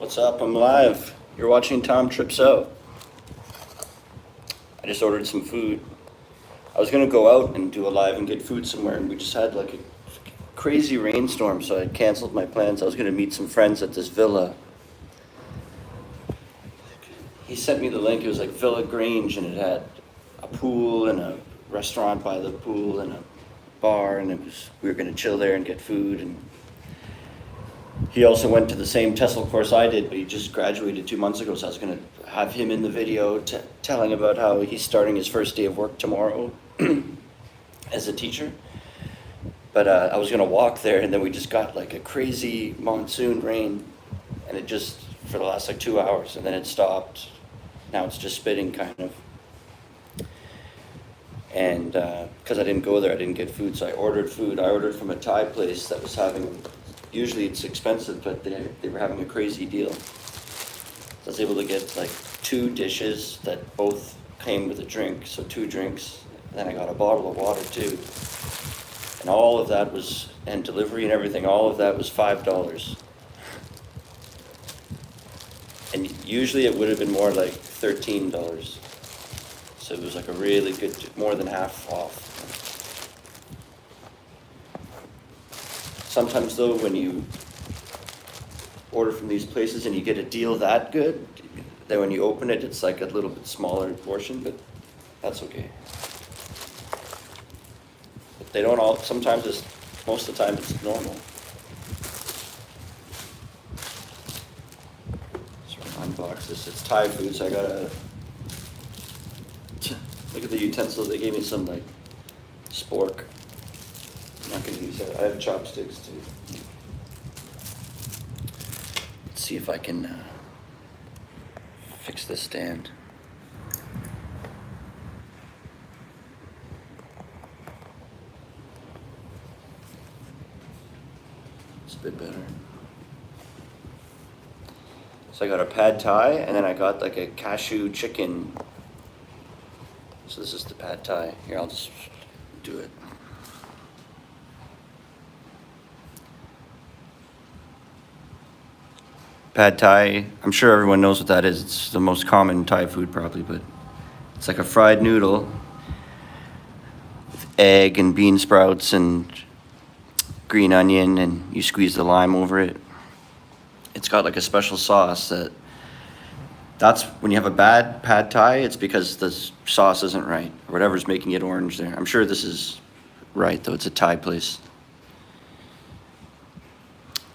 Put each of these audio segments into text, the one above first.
What's up? I'm live. You're watching Tom Trips Out. I just ordered some food. I was gonna go out and do a live and get food somewhere, and we just had like a crazy rainstorm, so I canceled my plans. I was gonna meet some friends at this villa. He sent me the link. It was like Villa Grange, and it had a pool and a restaurant by the pool and a bar, and we were gonna chill there and get food. And he also went to the same TESOL course I did, but he just graduated 2 months ago, so I was going to have him in the video telling about how he's starting his first day of work tomorrow as a teacher. But I was going to walk there, and then we just got like a crazy monsoon rain, and it just, for the last like 2 hours, and then it stopped. Now it's just spitting kind of. And because I didn't go there, I didn't get food, so I ordered food. I ordered from a Thai place that was having, usually it's expensive, but they were having a crazy deal. So I was able to get like 2 dishes that both came with a drink, so 2 drinks. Then I got a bottle of water too. And all of that was, and delivery and everything, all of that was $5. And usually it would have been more like $13. So it was like a really good, more than half off. Sometimes though, when you order from these places and you get a deal that good, then when you open it, it's like a little bit smaller portion, but that's okay. But they don't all, sometimes it's, most of the time it's normal. So unbox this, it's Thai food, so I gotta, look at the utensils, they gave me some like spork. I'm not gonna use that. I have chopsticks too. Let's see if I can fix this stand. It's a bit better. So I got a pad thai, and then I got like a cashew chicken. So this is the pad thai. Here, I'll just do it. Pad Thai, I'm sure everyone knows what that is. It's the most common Thai food probably, but it's like a fried noodle with egg and bean sprouts and green onion, and you squeeze the lime over it. It's got like a special sauce that's when you have a bad Pad Thai, it's because the sauce isn't right, or whatever's making it orange there. I'm sure this is right though, it's a Thai place.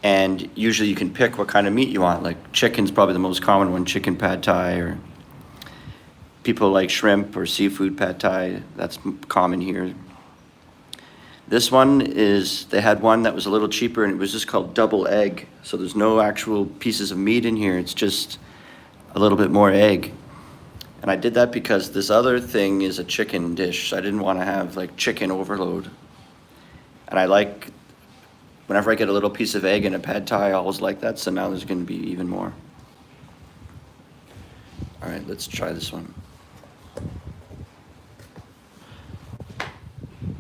And usually you can pick what kind of meat you want. Like chicken's probably the most common one, chicken pad thai, or people like shrimp or seafood pad thai. That's common here. This one is, they had one that was a little cheaper, and it was just called double egg. So there's no actual pieces of meat in here. It's just a little bit more egg. And I did that because this other thing is a chicken dish. So I didn't want to have like chicken overload. And I like, whenever I get a little piece of egg in a pad thai, I always like that, so now there's going to be even more. All right, let's try this one.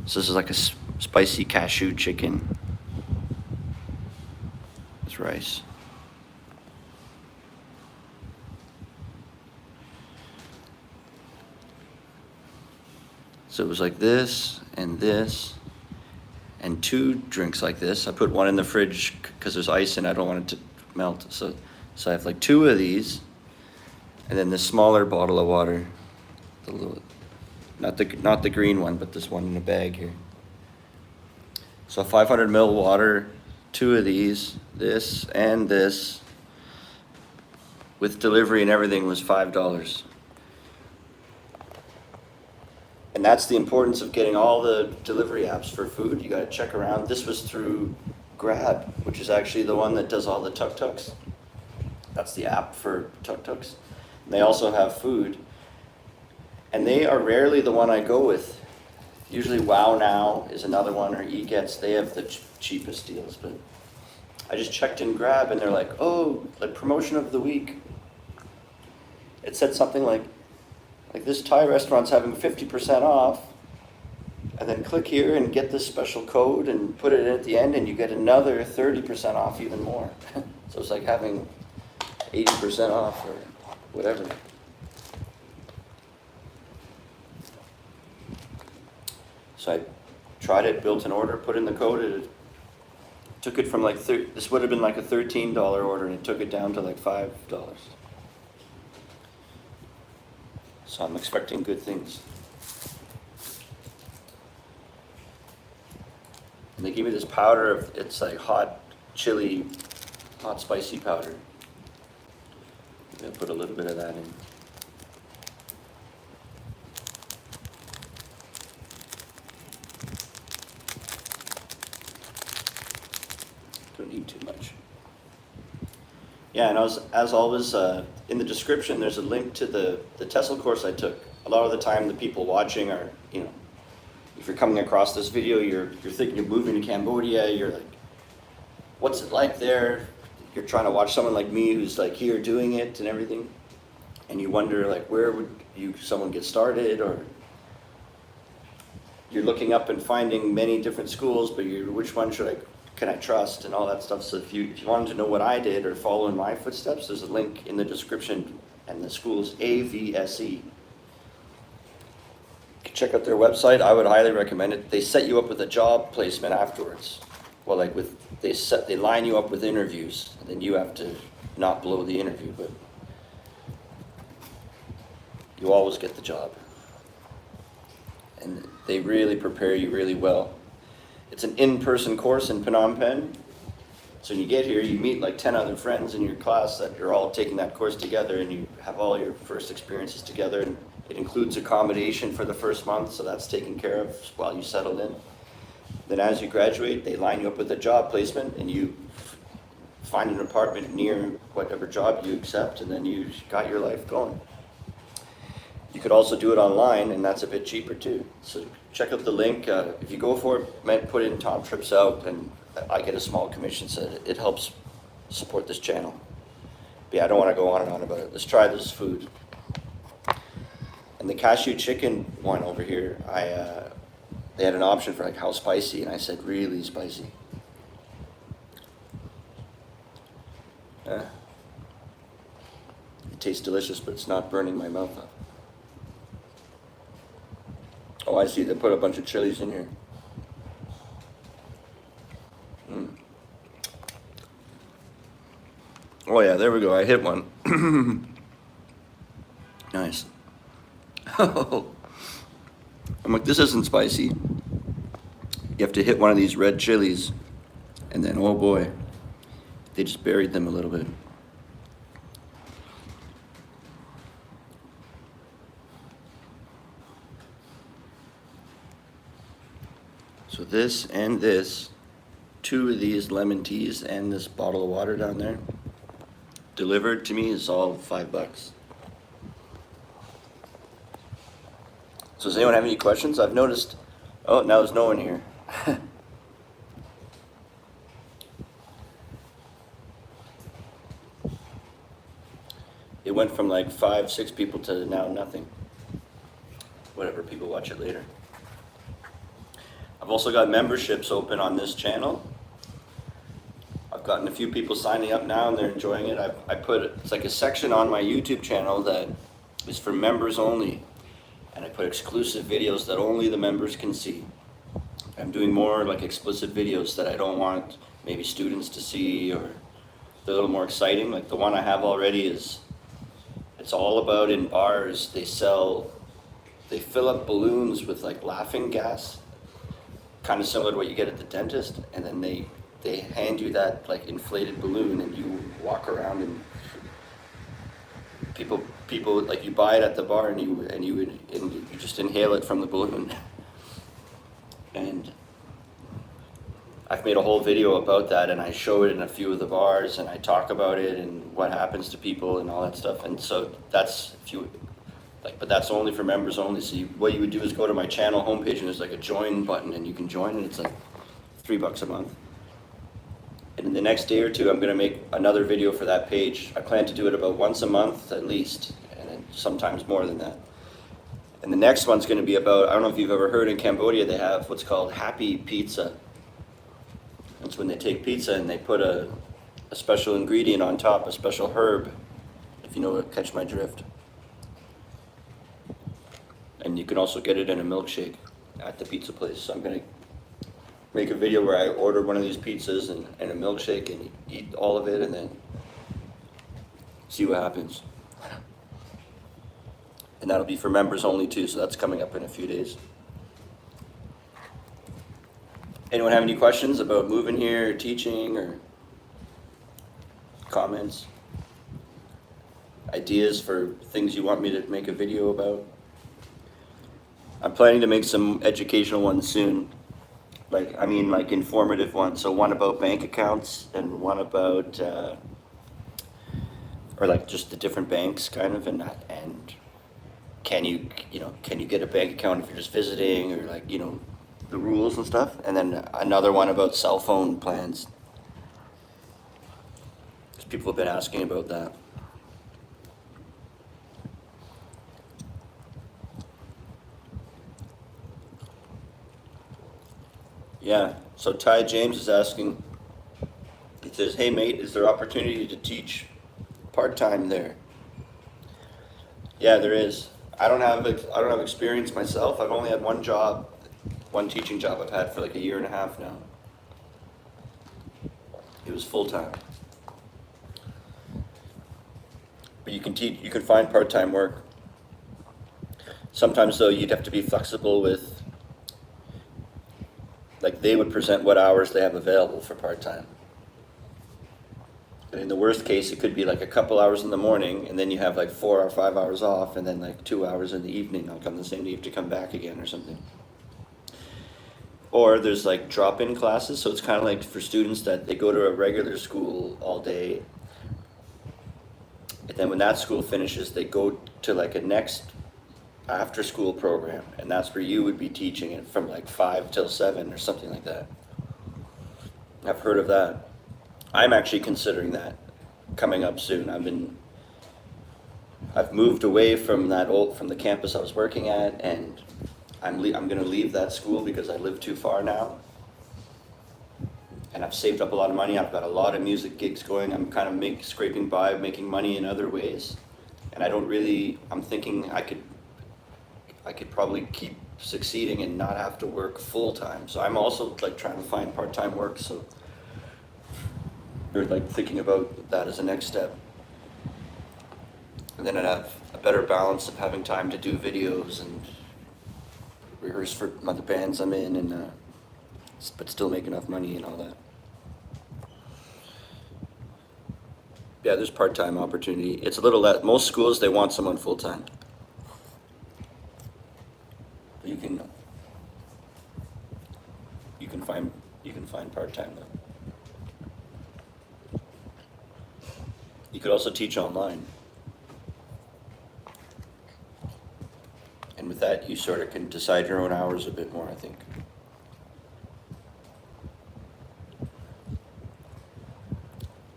So this is like a spicy cashew chicken. It's rice. So it was like this and this, and 2 drinks like this. I put one in the fridge because there's ice and I don't want it to melt. So I have like 2 of these, and then this smaller bottle of water, the little, not the green one, but this one in a bag here. So 500 ml water, 2 of these, this and this, with delivery and everything was $5. And that's the importance of getting all the delivery apps for food. You gotta check around. This was through Grab, which is actually the one that does all the tuk-tuks. That's the app for tuk-tuks. They also have food. And they are rarely the one I go with. Usually Wow Now is another one, or eGets. They have the cheapest deals, but I just checked in Grab, and they're like, oh, like promotion of the week. It said something like this Thai restaurant's having 50% off, and then click here and get this special code and put it in at the end, and you get another 30% off, even more. So it's like having 80% off or whatever. So I tried it, built an order, put in the code. It took it from like, this would have been like a $13 order, and it took it down to like $5. So I'm expecting good things. And they gave me this powder, it's like hot chili, hot spicy powder. I'm gonna put a little bit of that in. Don't need too much. Yeah, and as always, in the description, there's a link to the TESOL course I took. A lot of the time, the people watching are, if you're coming across this video, you're thinking you're moving to Cambodia, you're like, what's it like there? You're trying to watch someone like me who's like here doing it and everything, and you wonder like, where would someone get started, or you're looking up and finding many different schools, but which one can I trust and all that stuff. So if you wanted to know what I did or follow in my footsteps, there's a link in the description, and the school is AVSE. Check out their website. I would highly recommend it. They set you up with a job placement afterwards. Well, like they line you up with interviews, and then you have to not blow the interview, but you always get the job. And they really prepare you really well. It's an in-person course in Phnom Penh. So when you get here, you meet like 10 other friends in your class that you're all taking that course together, and you have all your first experiences together. And it includes accommodation for the first month, so that's taken care of while you settle in. Then as you graduate, they line you up with a job placement, and you find an apartment near whatever job you accept, and then you got your life going. You could also do it online, and that's a bit cheaper too. So check out the link. If you go for it, put in Tom Trips Out, and I get a small commission, so it helps support this channel. But yeah, I don't want to go on and on about it. Let's try this food. And the cashew chicken one over here, they had an option for like how spicy, and I said really spicy. It tastes delicious, but it's not burning my mouth up. Oh, I see, they put a bunch of chilies in here. Oh yeah, there we go, I hit one. Nice. I'm like, this isn't spicy. You have to hit one of these red chilies, and then, oh boy, they just buried them a little bit. So this and this, 2 of these lemon teas and this bottle of water down there, delivered to me is all $5. So does anyone have any questions? I've noticed, oh, now there's no one here. It went from like 5, 6 people to now nothing. Whatever, people watch it later. I've also got memberships open on this channel. I've gotten a few people signing up now, and they're enjoying it. It's like a section on my YouTube channel that is for members only. And I put exclusive videos that only the members can see. I'm doing more like explicit videos that I don't want maybe students to see, or they're a little more exciting. Like the one I have already it's all about in bars, they fill up balloons with like laughing gas, kind of similar to what you get at the dentist, and then they hand you that like inflated balloon, and you walk around, and people like, you buy it at the bar, and you just inhale it from the balloon. And I've made a whole video about that, and I show it in a few of the bars, and I talk about it and what happens to people and all that stuff. And so that's but that's only for members only. So what you would do is go to my channel homepage, and there's like a join button, and you can join, and it's like $3 a month. And in the next day or two, I'm going to make another video for that page. I plan to do it about once a month at least, and then sometimes more than that. And the next one's going to be about, I don't know if you've ever heard, in Cambodia they have what's called happy pizza. That's when they take pizza and they put a special ingredient on top, a special herb, if you know, catch my drift. And you can also get it in a milkshake at the pizza place. So I'm gonna make a video where I order one of these pizzas and a milkshake and eat all of it and then see what happens. And that'll be for members only too, so that's coming up in a few days. Anyone have any questions about moving here, or teaching, or comments? Ideas for things you want me to make a video about? I'm planning to make some educational ones soon. Like informative ones. So one about bank accounts and one about, or like just the different banks kind of, and can you get a bank account if you're just visiting, or like, the rules and stuff. And then another one about cell phone plans. Because people have been asking about that. Yeah, so Ty James is asking, he says, hey mate, is there opportunity to teach part-time there? Yeah, there is. I don't have experience myself. I've only had one teaching job I've had for like 1.5 years now. It was full-time. But you can find part-time work. Sometimes though, you'd have to be flexible with, like they would present what hours they have available for part-time. And in the worst case, it could be like a couple hours in the morning, and then you have like 4 or 5 hours off, and then like 2 hours in the evening, like on the same day you have to come back again or something. Or there's like drop-in classes, so it's kind of like for students that they go to a regular school all day, and then when that school finishes, they go to like a next after-school program, and that's where you would be teaching it from like 5 till 7 or something like that. I've heard of that. I'm actually considering that coming up soon. I've moved away from the campus I was working at, and I'm going to leave that school because I live too far now. And I've saved up a lot of money. I've got a lot of music gigs going. I'm kind of scraping by, making money in other ways. And I'm thinking I could probably keep succeeding and not have to work full time. So I'm also like trying to find part-time work. So we're like thinking about that as a next step. And then I'd have a better balance of having time to do videos and rehearse for the bands I'm in, and but still make enough money and all that. Yeah, there's part-time opportunity. It's a little less. Most schools, they want someone full-time. You can find part-time though. You could also teach online. And with that, you sort of can decide your own hours a bit more, I think.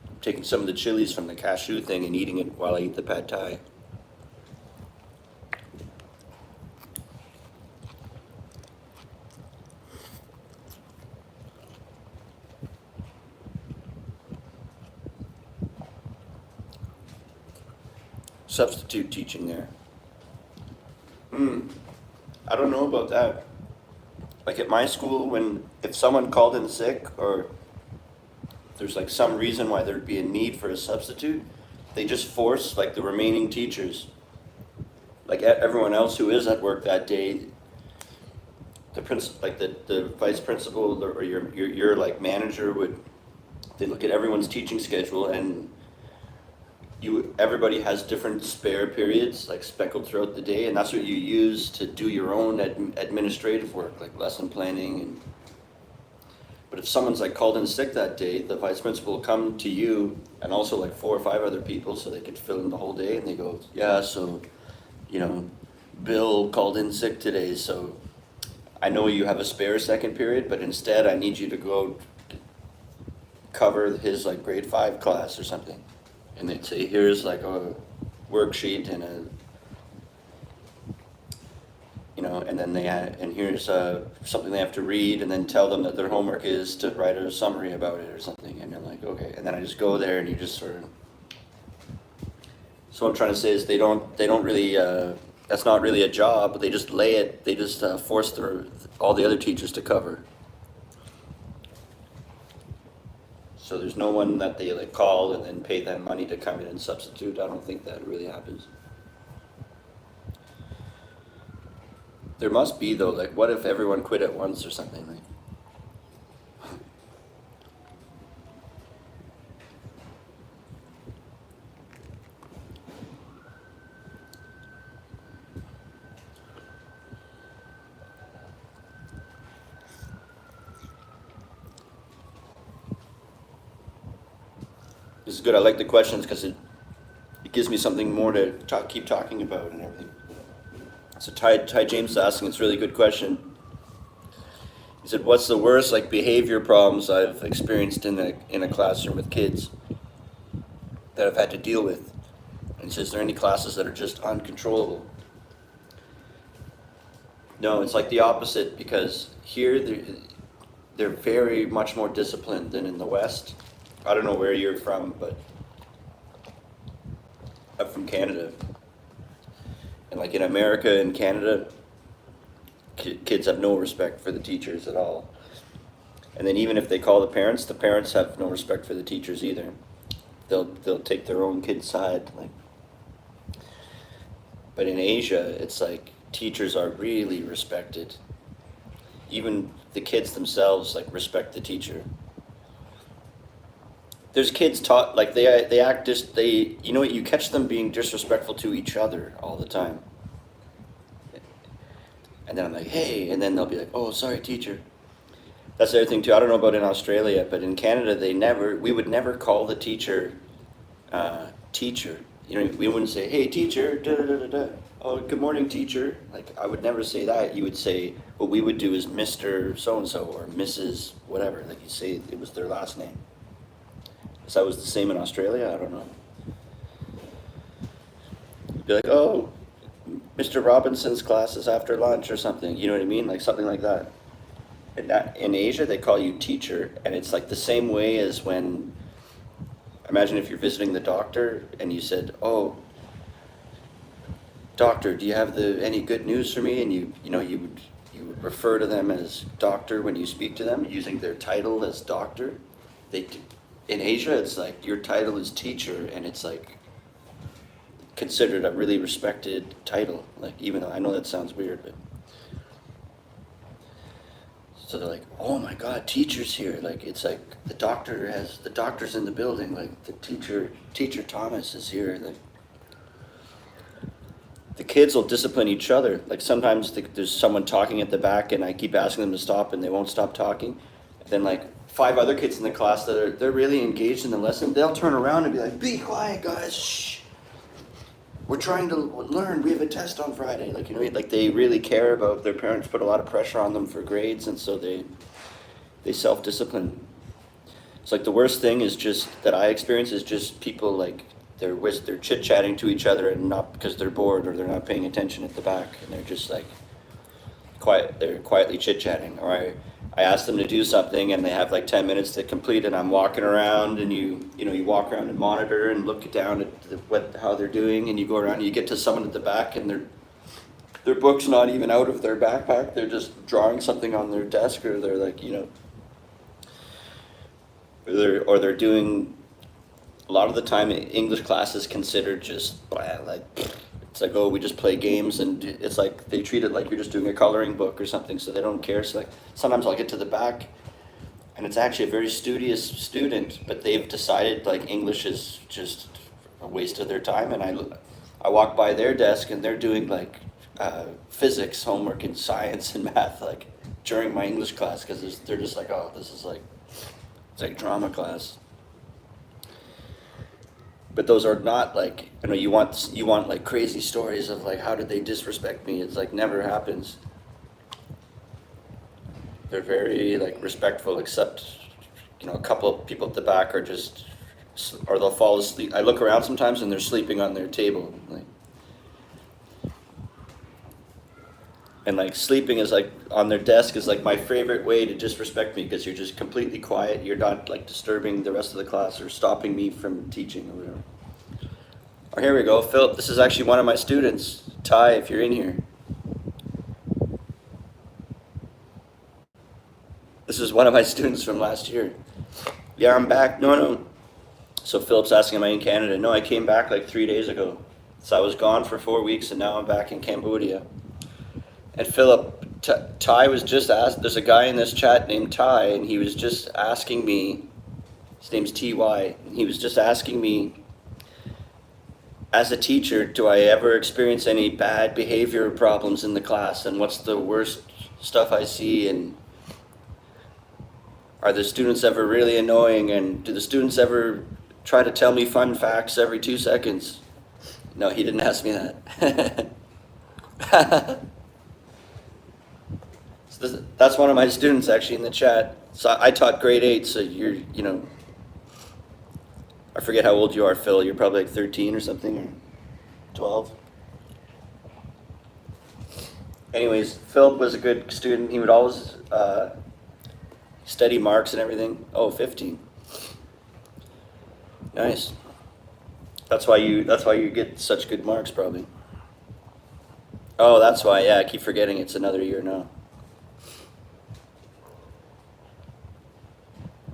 I'm taking some of the chilies from the cashew thing and eating it while I eat the pad thai. Substitute teaching there. I don't know about that. Like at my school, if someone called in sick or there's like some reason why there'd be a need for a substitute, they just force like the remaining teachers, like everyone else who is at work that day, the vice principal or your like manager they look at everyone's teaching schedule, and everybody has different spare periods like speckled throughout the day, and that's what you use to do your own administrative work, like lesson planning. But if someone's like called in sick that day, the vice principal will come to you and also like 4 or 5 other people so they could fill in the whole day, and they go, yeah, so Bill called in sick today, so I know you have a spare second period, but instead I need you to go cover his like grade 5 class or something. And they'd say, here's like a worksheet and and then and here's something they have to read, and then tell them that their homework is to write a summary about it or something. And you're like, okay. And then I just go there, and you just sort of So what I'm trying to say is they don't really, that's not really a job, they just they just force all the other teachers to cover. So there's no one that they like call and then pay them money to come in and substitute. I don't think that really happens. There must be though, like what if everyone quit at once or something like? This is good. I like the questions because it gives me something more to keep talking about and everything. So Ty James is asking, it's a really good question. He said, what's the worst like behavior problems I've experienced in a classroom with kids that I've had to deal with? And he says, is there any classes that are just uncontrollable? No, it's like the opposite, because here they're very much more disciplined than in the West. I don't know where you're from, but I'm from Canada. And like in America and Canada, kids have no respect for the teachers at all. And then even if they call the parents have no respect for the teachers either. They'll take their own kid's side. Like, but in Asia, it's like teachers are really respected. Even the kids themselves like respect the teacher. There's kids taught like they act just you know what, you catch them being disrespectful to each other all the time. And then I'm like, hey, and then they'll be like, oh, sorry, teacher. That's the other thing too. I don't know about in Australia, but in Canada, we would never call the teacher, teacher. You know, we wouldn't say, hey, teacher, da da da da da. Oh, good morning, teacher. Like, I would never say that. You would say, what we would do is Mr. So-and-so or Mrs. whatever. Like, you say it was their last name. So that was the same in Australia? I don't know. Be like, oh, Mr. Robinson's class is after lunch or something. You know what I mean? Like something like that. In Asia, they call you teacher, and it's like the same way as when, imagine if you're visiting the doctor and you said, oh, doctor, do you have any good news for me? And you would refer to them as doctor when you speak to them, using their title as doctor. In Asia, it's like your title is teacher, and it's like considered a really respected title. Like, even though I know that sounds weird, but so they're like, oh my God, teacher's here. Like, it's like the doctor's in the building. Like the teacher Thomas is here. Like, the kids will discipline each other. Like sometimes there's someone talking at the back, and I keep asking them to stop, and they won't stop talking. And then like 5 other kids in the class they're really engaged in the lesson, they'll turn around and be like, be quiet, guys, shh. We're trying to learn, we have a test on Friday. Like, you know, like they really care about their parents, put a lot of pressure on them for grades, and so they self-discipline. It's like the worst thing is just, that I experience, is just people like, they're chit-chatting to each other, and not because they're bored or they're not paying attention at the back, and they're just like, they're quietly chit-chatting. Or I ask them to do something and they have like 10 minutes to complete, and I'm walking around, and you walk around and monitor and look down at how they're doing, and you go around and you get to someone at the back, and their book's not even out of their backpack, they're just drawing something on their desk, or they're like, they're doing, a lot of the time English class is considered just blah, like, it's like, oh, we just play games, and it's like they treat it like you're just doing a coloring book or something, so they don't care. So like sometimes I'll get to the back, and it's actually a very studious student, but they've decided like English is just a waste of their time, and I walk by their desk and they're doing like physics homework and science and math like during my English class, because they're just like, oh, this is like, it's like drama class. But those are not like, you want like crazy stories of like, how did they disrespect me? It's like never happens. They're very like respectful, except, a couple of people at the back are just, or they'll fall asleep. I look around sometimes and they're sleeping on their table. And like sleeping is like on their desk is like my favorite way to disrespect me, because you're just completely quiet. You're not like disturbing the rest of the class or stopping me from teaching or whatever. Oh, here we go. Philip, this is actually one of my students. Ty, if you're in here. This is one of my students from last year. Yeah, I'm back. No. So Philip's asking, am I in Canada? No, I came back like 3 days ago. So I was gone for 4 weeks and now I'm back in Cambodia. And Philip, Ty was just asked, there's a guy in this chat named Ty, and he was just asking me, his name's TY, and he was just asking me, as a teacher, do I ever experience any bad behavior problems in the class, and what's the worst stuff I see, and are the students ever really annoying, and do the students ever try to tell me fun facts every 2 seconds? No, he didn't ask me that. So that's one of my students actually in the chat. So I taught grade 8, so I forget how old you are, Phil. You're probably like 13 or something, or 12. Anyways, Philip was a good student. He would always study marks and everything. Oh, 15. Nice. That's why you get such good marks, probably. Oh, that's why. Yeah, I keep forgetting it's another year now.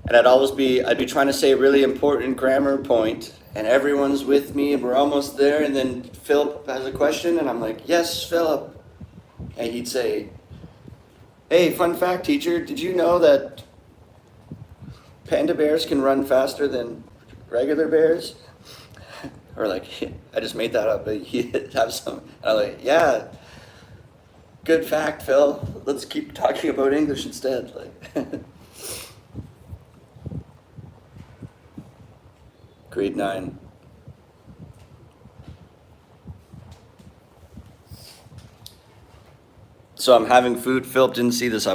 And I'd be trying to say a really important grammar point, and everyone's with me, and we're almost there, and then Philip has a question, and I'm like, yes, Philip. And he'd say, hey, fun fact, teacher, did you know that panda bears can run faster than regular bears? Or like, I just made that up, but he'd have some, and I'm like, yeah, good fact, Phil. Let's keep talking about English instead. Like. Grade 9. So I'm having food. Philip didn't see this.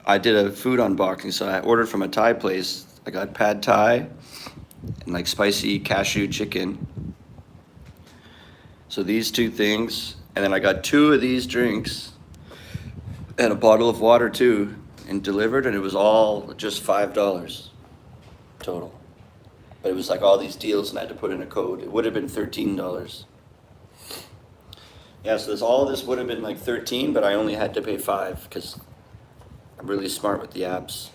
I did a food unboxing, so I ordered from a Thai place. I got pad Thai and like spicy cashew chicken. So these 2 things, and then I got 2 of these drinks and a bottle of water too, and delivered, and it was all just $5 total. But it was like all these deals, and I had to put in a code. It would have been $13. Yeah, so all of this would have been like 13, but I only had to pay 5 because I'm really smart with the apps.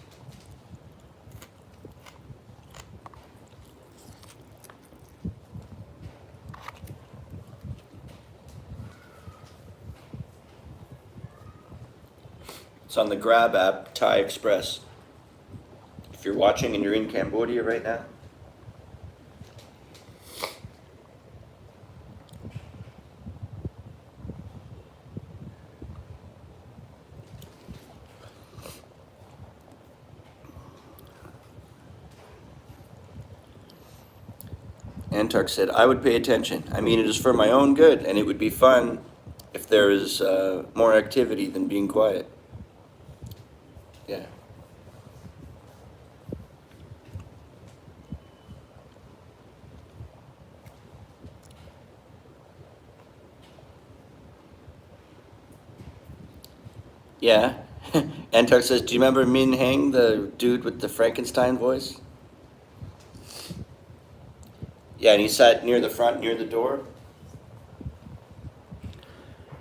It's on the Grab app, Thai Express. If you're watching and you're in Cambodia right now, Antark said, I would pay attention. I mean, it is for my own good, and it would be fun if there is more activity than being quiet. Yeah. Yeah. Antark says, do you remember Min Heng, the dude with the Frankenstein voice? Yeah, and he sat near the front, near the door.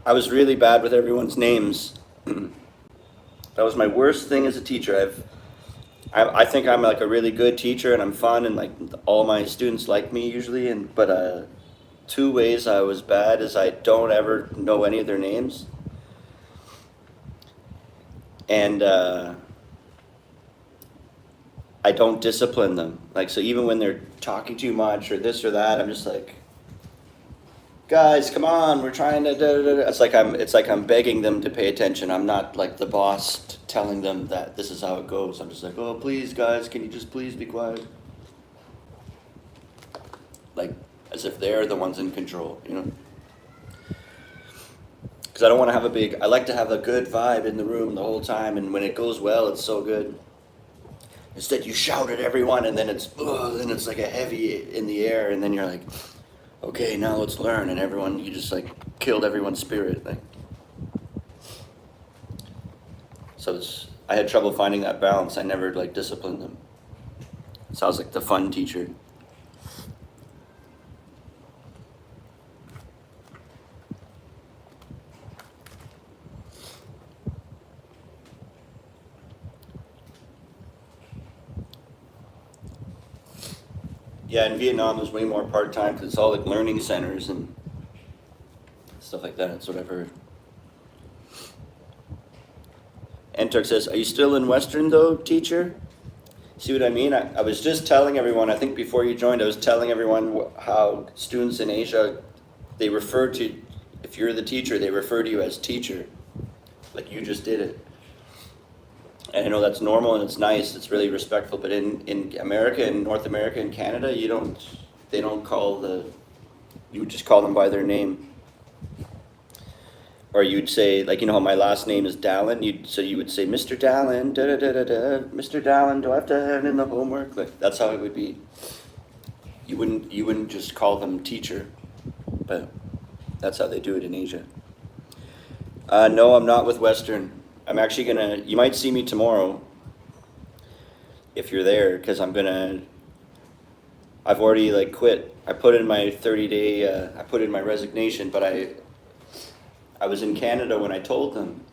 I was really bad with everyone's names. That was my worst thing as a teacher. I think I'm like a really good teacher, and I'm fun, and like all my students like me usually. But 2 ways I was bad is I don't ever know any of their names, and I don't discipline them. Like, so even when they're talking too much or this or that, I'm just like, guys, come on, we're trying to da, da, da. It's like I'm begging them to pay attention. I'm not like the boss telling them that this is how it goes. I'm just like, oh, please, guys, can you just please be quiet? Like, as if they're the ones in control, you know? Because I don't want to have I like to have a good vibe in the room the whole time, and when it goes well, it's so good. Instead, you shout at everyone, and then it's like a heavy in the air, and then you're like, okay, now let's learn, and you just like killed everyone's spirit. Like, so I had trouble finding that balance. I never like disciplined them. So I was like the fun teacher. Yeah, in Vietnam there's way more part-time because it's all like learning centers and stuff like that. That's what I've heard. Antark says, are you still in Western though, teacher? See what I mean? I was just telling everyone, I think before you joined, I was telling everyone how students in Asia, they refer to, if you're the teacher, they refer to you as teacher, like you just did it. And I know that's normal and it's nice, it's really respectful, but in America, in North America and Canada, they don't call you would just call them by their name. Or you'd say, like, you know how my last name is Dallin, so you would say, Mr. Dallin, da da da da da, Mr. Dallin, do I have to hand in the homework? Like, that's how it would be. You wouldn't just call them teacher, but that's how they do it in Asia. No, I'm not with Western. I'm actually you might see me tomorrow, if you're there, because I've already like quit. I put in my 30-day, I put in my resignation, but I was in Canada when I told them.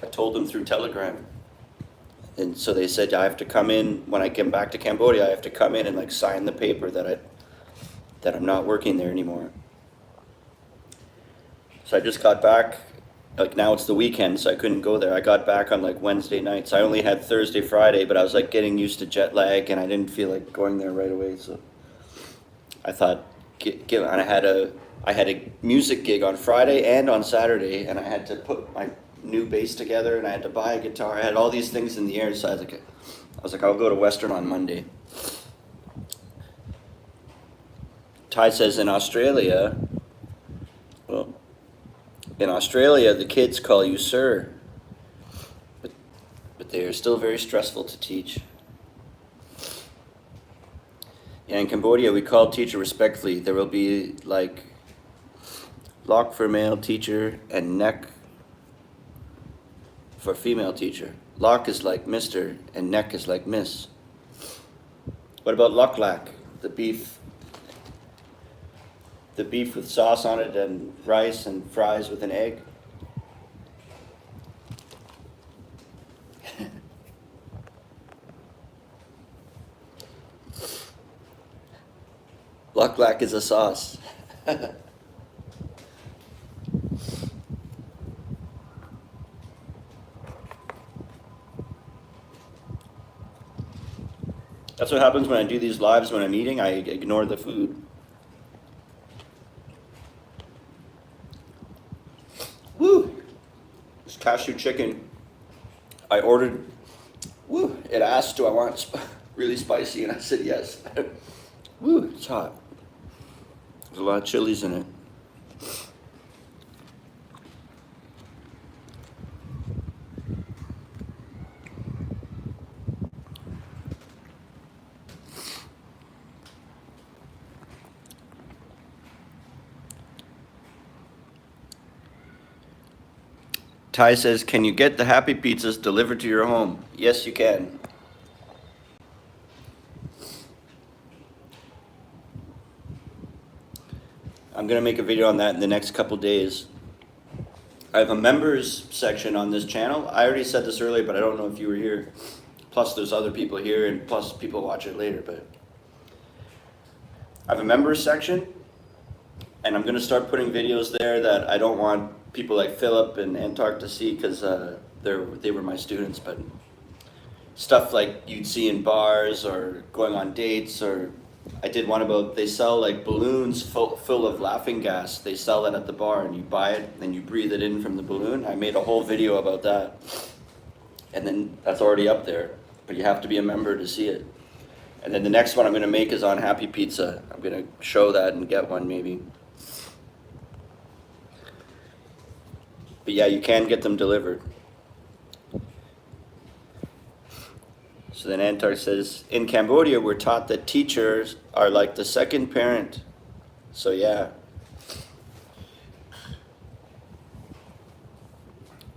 I told them through Telegram. And so they said I have to come in, when I get back to Cambodia, I have to come in and like sign the paper that I'm not working there anymore. So I just got back, like now it's the weekend, so I couldn't go there. I got back on like Wednesday nights. I only had Thursday, Friday, but I was like getting used to jet lag and I didn't feel like going there right away. So I thought, and I had a music gig on Friday and on Saturday, and I had to put my new bass together, and I had to buy a guitar. I had all these things in the air, so I was like, I'll go to Western on Monday. Ty says in Australia, the kids call you sir, but they are still very stressful to teach. Yeah, in Cambodia, we call teacher respectfully. There will be like lock for male teacher and neck for female teacher. Lock is like Mr. and neck is like Miss. What about lok lak, the beef with sauce on it and rice and fries with an egg? Lok lak is a sauce. That's what happens when I do these lives when I'm eating. I ignore the food. Woo! This cashew chicken. I ordered. Woo! It asked, do I want really spicy? And I said yes. Woo! It's hot. There's a lot of chilies in it. Ty says, can you get the Happy Pizzas delivered to your home? Yes, you can. I'm going to make a video on that in the next couple days. I have a members section on this channel. I already said this earlier, but I don't know if you were here. Plus, there's other people here, and plus people watch it later. But I have a members section, and I'm going to start putting videos there that I don't want people like Philip and Antark to see because they were my students. But stuff like you'd see in bars or going on dates, or I did one about they sell like balloons full of laughing gas. They sell it at the bar, and you buy it, and you breathe it in from the balloon. I made a whole video about that, and then that's already up there. But you have to be a member to see it. And then the next one I'm going to make is on Happy Pizza. I'm going to show that and get one maybe. But yeah, you can get them delivered. So then Antar says, in Cambodia, we're taught that teachers are like the second parent. So yeah.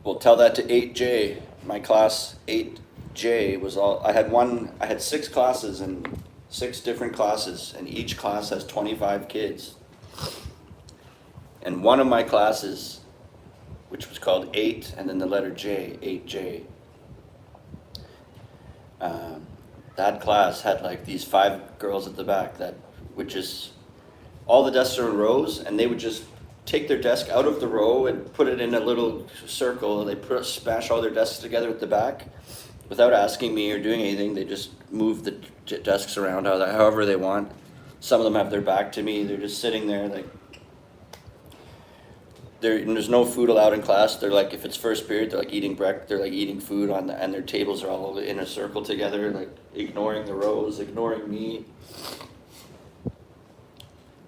We'll tell that to 8J. My class 8J was I had 6 classes and 6 different classes, and each class has 25 kids. And one of my classes, which was called 8 and then the letter J, 8J. that class had like these 5 girls at the back that would just, all the desks are in rows, and they would just take their desk out of the row and put it in a little circle. They smash all their desks together at the back without asking me or doing anything. They just move the desks around however they want. Some of them have their back to me. They're just sitting there like, and there's no food allowed in class. They're like, if it's first period, they're like eating they're like eating food and their tables are all in a circle together, like ignoring the rows, ignoring me,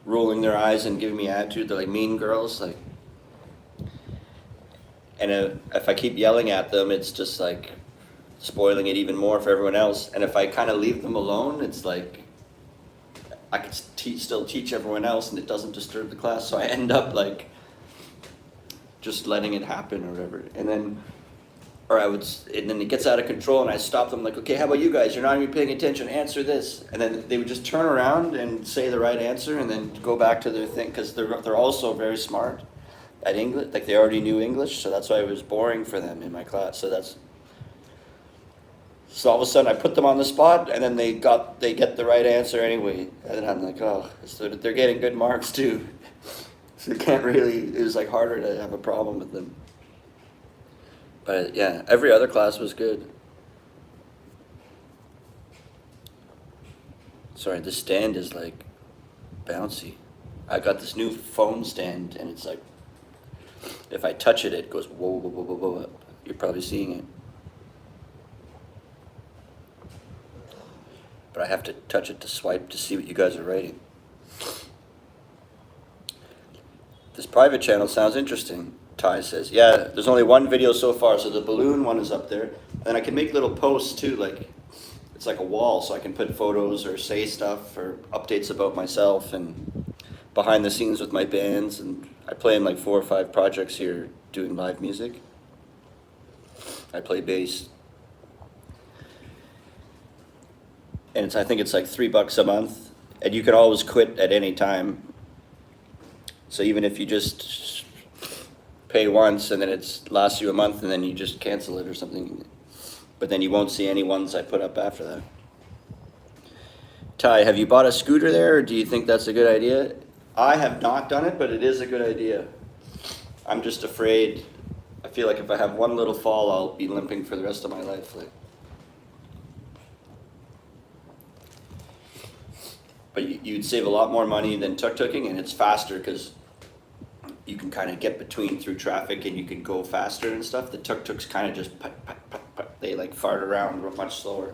rolling their eyes and giving me attitude. They're like mean girls, like. And if I keep yelling at them, it's just like spoiling it even more for everyone else. And if I kind of leave them alone, it's like I could still teach everyone else, and it doesn't disturb the class. So I end up like just letting it happen or whatever. And then it gets out of control, and I stop them like, okay, how about you guys? You're not even paying attention. Answer this. And then they would just turn around and say the right answer, and then go back to their thing, because they're also very smart at English. Like, they already knew English, so that's why it was boring for them in my class. So all of a sudden I put them on the spot, and then they get the right answer anyway. And then I'm like, oh, so they're getting good marks too. So it was like harder to have a problem with them. But yeah, every other class was good. Sorry, this stand is like bouncy. I got this new phone stand, and it's like, if I touch it, it goes whoa, whoa, whoa, whoa, whoa. You're probably seeing it. But I have to touch it to swipe to see what you guys are writing. This private channel sounds interesting, Ty says. Yeah, there's only one video so far, so the balloon one is up there. And I can make little posts too, like, it's like a wall, so I can put photos or say stuff or updates about myself and behind the scenes with my bands. And I play in like 4 or 5 projects here doing live music. I play bass. And I think it's like $3 a month, and you can always quit at any time. So even if you just pay once and then it lasts you a month and then you just cancel it or something, but then you won't see any ones I put up after that. Ty, have you bought a scooter there, or do you think that's a good idea? I have not done it, but it is a good idea. I'm just afraid. I feel like if I have one little fall, I'll be limping for the rest of my life. But you'd save a lot more money than tuk-tuking, and it's faster because you can kind of get between through traffic and you can go faster and stuff. The tuk-tuks kind of just they like fart around much slower.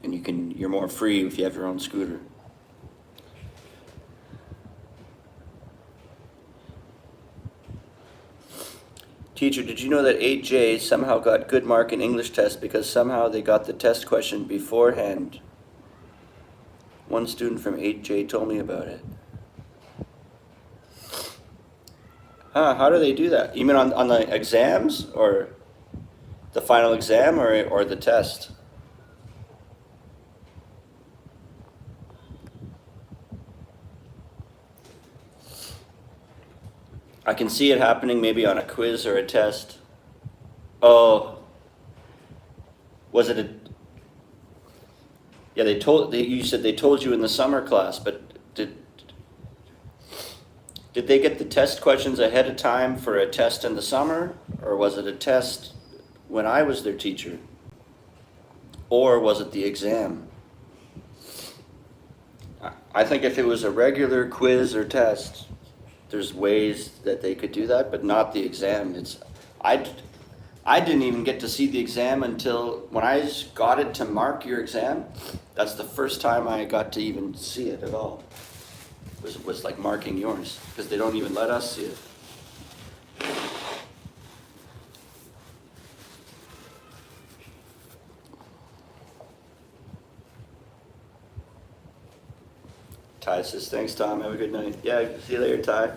And you're more free if you have your own scooter. Teacher, did you know that 8J somehow got good mark in English test because somehow they got the test question beforehand? One student from 8J told me about it. How do they do that? You mean on the exams, or the final exam, or the test? I can see it happening maybe on a quiz or a test. Oh, was it a... Yeah, you said they told you in the summer class, but did they get the test questions ahead of time for a test in the summer, or was it a test when I was their teacher? Or was it the exam? I think if it was a regular quiz or test, there's ways that they could do that, but not the exam. I didn't even get to see the exam until when I got it to mark your exam. That's the first time I got to even see it at all. Was like marking yours, because they don't even let us see it. Ty says, thanks, Tom. Have a good night. Yeah, see you later, Ty.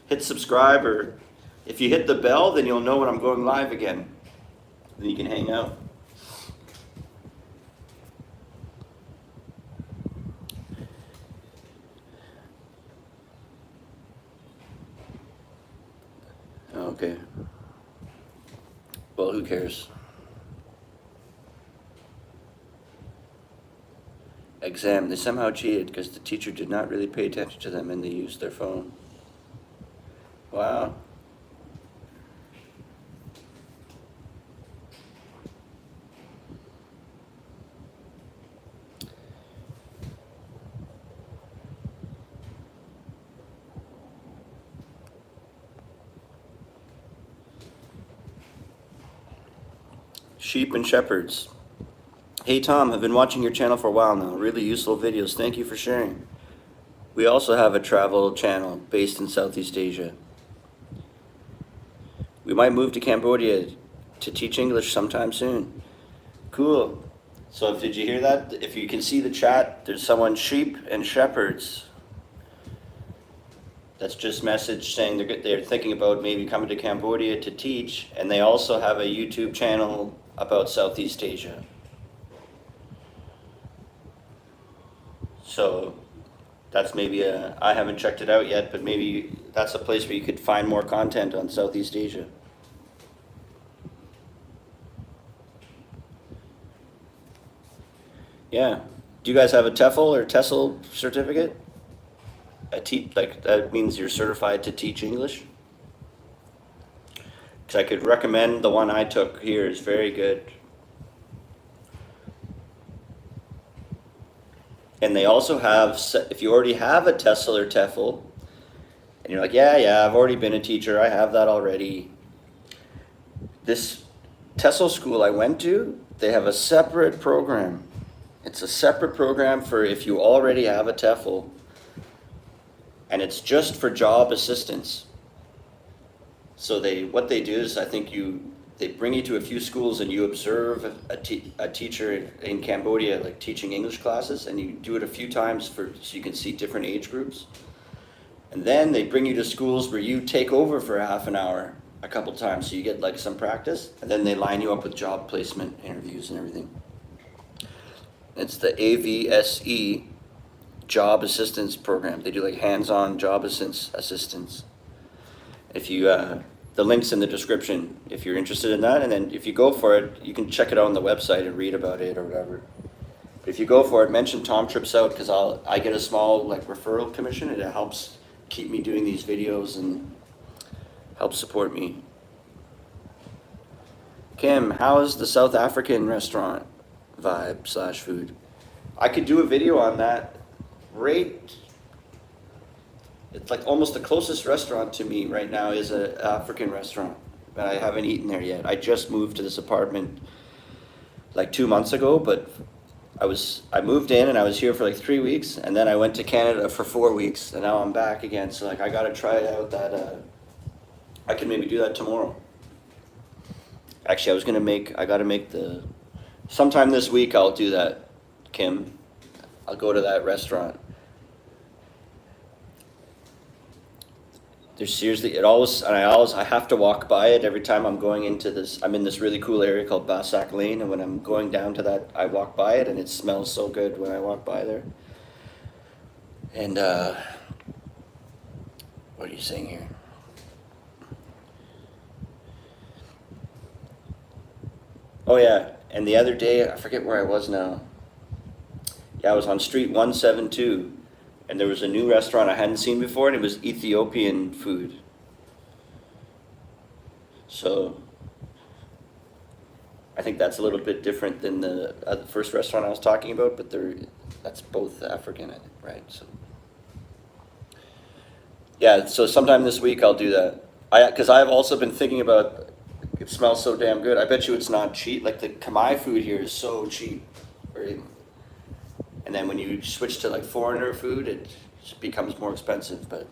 Hit subscribe, or if you hit the bell, then you'll know when I'm going live again. Then you can hang out. Okay. Well, who cares? exam. They somehow cheated because the teacher did not really pay attention to them and they used their phone. Wow. Sheep and shepherds. Hey Tom, I've been watching your channel for a while now. Really useful videos. Thank you for sharing. We also have a travel channel based in Southeast Asia. We might move to Cambodia to teach English sometime soon. Cool. So did you hear that? If you can see the chat, there's someone, sheep and shepherds. That's just message saying they're thinking about maybe coming to Cambodia to teach, and they also have a YouTube channel about Southeast Asia. So that's maybe I haven't checked it out yet, but maybe that's a place where you could find more content on Southeast Asia. Yeah. Do you guys have a TEFL or TESOL certificate? Like that means you're certified to teach English? Because I could recommend the one I took here is very good. And they also have, if you already have a TESOL or TEFL, and you're like, yeah, I've already been a teacher, I have that already. This TESOL school I went to, they have a separate program. It's a separate program for if you already have a TEFL, and it's just for job assistance. So what they do is, I think they bring you to a few schools and you observe a teacher in Cambodia, like teaching English classes, and you do it a few times so you can see different age groups. And then they bring you to schools where you take over for half an hour a couple times, so you get like some practice, and then they line you up with job placement interviews and everything. It's the AVSE Job Assistance Program. They do like hands-on job assistance. If you the link's in the description if you're interested in that, and then if you go for it, you can check it out on the website and read about it or whatever. But if you go for it, mention Tom Trips Out, because I get a small like referral commission, and it helps keep me doing these videos and helps support me. Kim, how is the South African restaurant vibe / food? I could do a video on that. It's like almost the closest restaurant to me right now is an African restaurant, but I haven't eaten there yet. I just moved to this apartment like 2 months ago, but I moved in and I was here for like 3 weeks, and then I went to Canada for 4 weeks, and now I'm back again. So like I gotta try out that. I can maybe do that tomorrow. Actually, I gotta make sometime this week I'll do that, Kim. I'll go to that restaurant. There's seriously, I have to walk by it every time I'm going into this. I'm in this really cool area called Basak Lane, and when I'm going down to that, I walk by it, and it smells so good when I walk by there. And what are you saying here? Oh yeah, and the other day, I forget where I was now. Yeah, I was on Street 172. And there was a new restaurant I hadn't seen before, and it was Ethiopian food. So I think that's a little bit different than the first restaurant I was talking about, but that's both African, I think, right? So yeah, so sometime this week I'll do that. Because I've also been thinking about, it smells so damn good. I bet you it's not cheap. Like the Khmer food here is so cheap, right? And then when you switch to like foreigner food, it becomes more expensive, but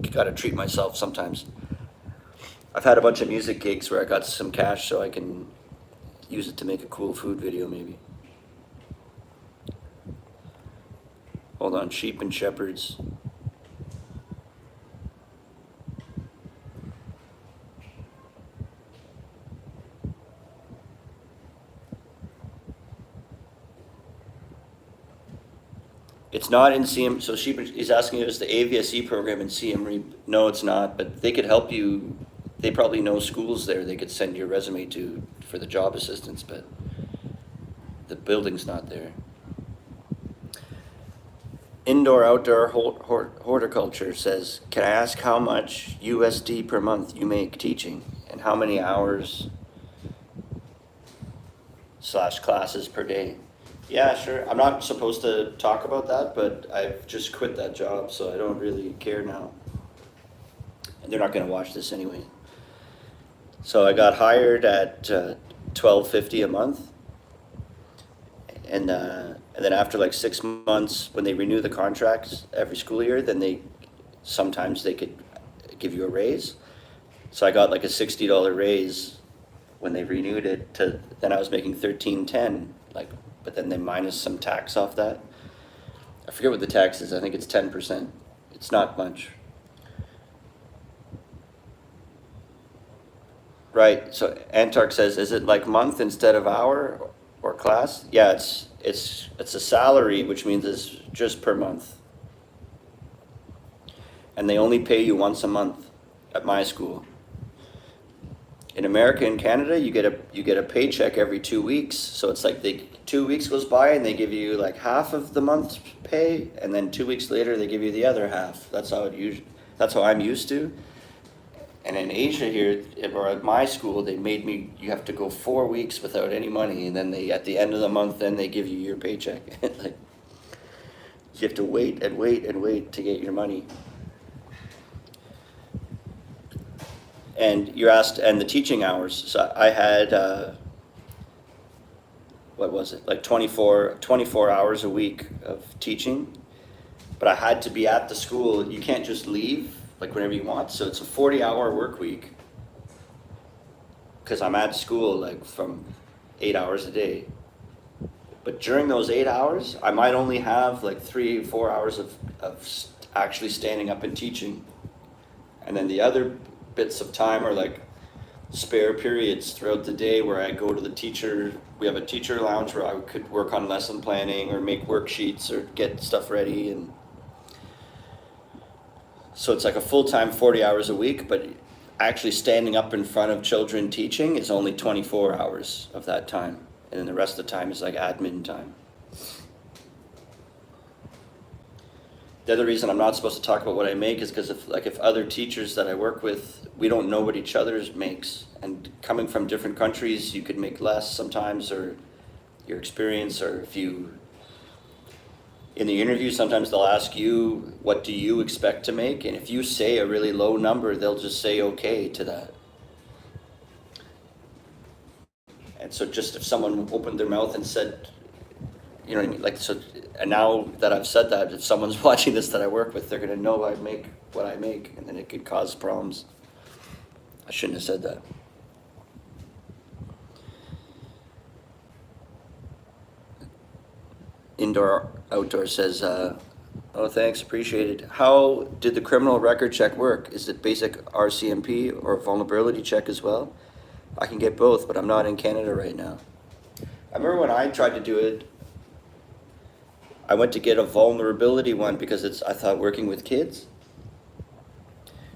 you gotta treat myself sometimes. I've had a bunch of music gigs where I got some cash so I can use it to make a cool food video maybe. Hold on, sheep and shepherds. It's not in CM, so he's asking if it's the AVSE program in Siem Reap. No, it's not, but they could help you. They probably know schools there they could send your resume to for the job assistance, but the building's not there. Indoor outdoor horticulture says, can I ask how much USD per month you make teaching and how many hours / classes per day? Yeah, sure. I'm not supposed to talk about that, but I've just quit that job, so I don't really care now. And they're not going to watch this anyway. So I got hired at $12.50 a month, and then after like 6 months, when they renew the contracts every school year, then sometimes they could give you a raise. So I got like a $60 raise when they renewed it. Then I was making $13.10, but then they minus some tax off that. I forget what the tax is. I think it's 10%. It's not much. Right. So Antark says, is it like month instead of hour or class? Yeah, it's a salary, which means it's just per month. And they only pay you once a month at my school. In America and Canada, you get a paycheck every 2 weeks. So it's like 2 weeks goes by and they give you like half of the month's pay, and then 2 weeks later they give you the other half. That's how I'm used to. And in Asia here, or at my school, they made me, you have to go 4 weeks without any money, and then at the end of the month, then they give you your paycheck. Like, you have to wait and wait and wait to get your money. And you're asked, and the teaching hours. So I had, what was it, like 24 hours a week of teaching, but I had to be at the school. You can't just leave like whenever you want. So it's a 40-hour work week because I'm at school like from 8 hours a day. But during those 8 hours, I might only have like 3 or 4 hours of actually standing up and teaching. And then the other bits of time are like spare periods throughout the day where I go to the teacher. We have a teacher lounge where I could work on lesson planning or make worksheets or get stuff ready. And so it's like a full-time 40 hours a week, but actually standing up in front of children teaching is only 24 hours of that time. And then the rest of the time is like admin time. The other reason I'm not supposed to talk about what I make is because if other teachers that I work with, we don't know what each other's makes. And coming from different countries, you could make less sometimes, or your experience, or if you, in the interview, sometimes they'll ask you, what do you expect to make? And if you say a really low number, they'll just say okay to that. And so just if someone opened their mouth and said, you know what I mean? Like, so, and now that I've said that, if someone's watching this that I work with, they're gonna know I make what I make, and then it could cause problems. I shouldn't have said that. Indoor outdoor says, oh thanks, appreciated. How did the criminal record check work? Is it basic RCMP or vulnerability check as well? I can get both, but I'm not in Canada right now. I remember when I tried to do it, I went to get a vulnerability one because I thought working with kids.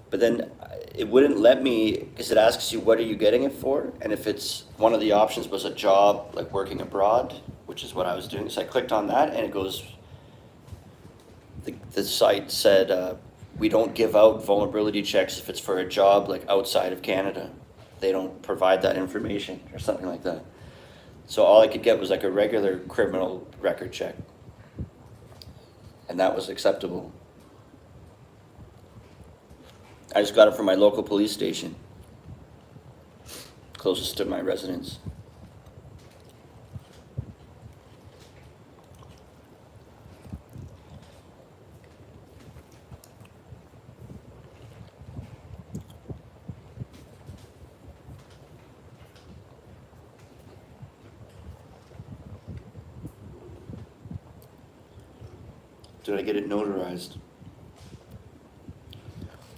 But then it wouldn't let me, because it asks you what are you getting it for? And if it's, one of the options was a job like working abroad, which is what I was doing. So I clicked on that and it goes, the site said, we don't give out vulnerability checks if it's for a job like outside of Canada. They don't provide that information or something like that. So all I could get was like a regular criminal record check. And that was acceptable. I just got it from my local police station, closest to my residence. Did I get it notarized?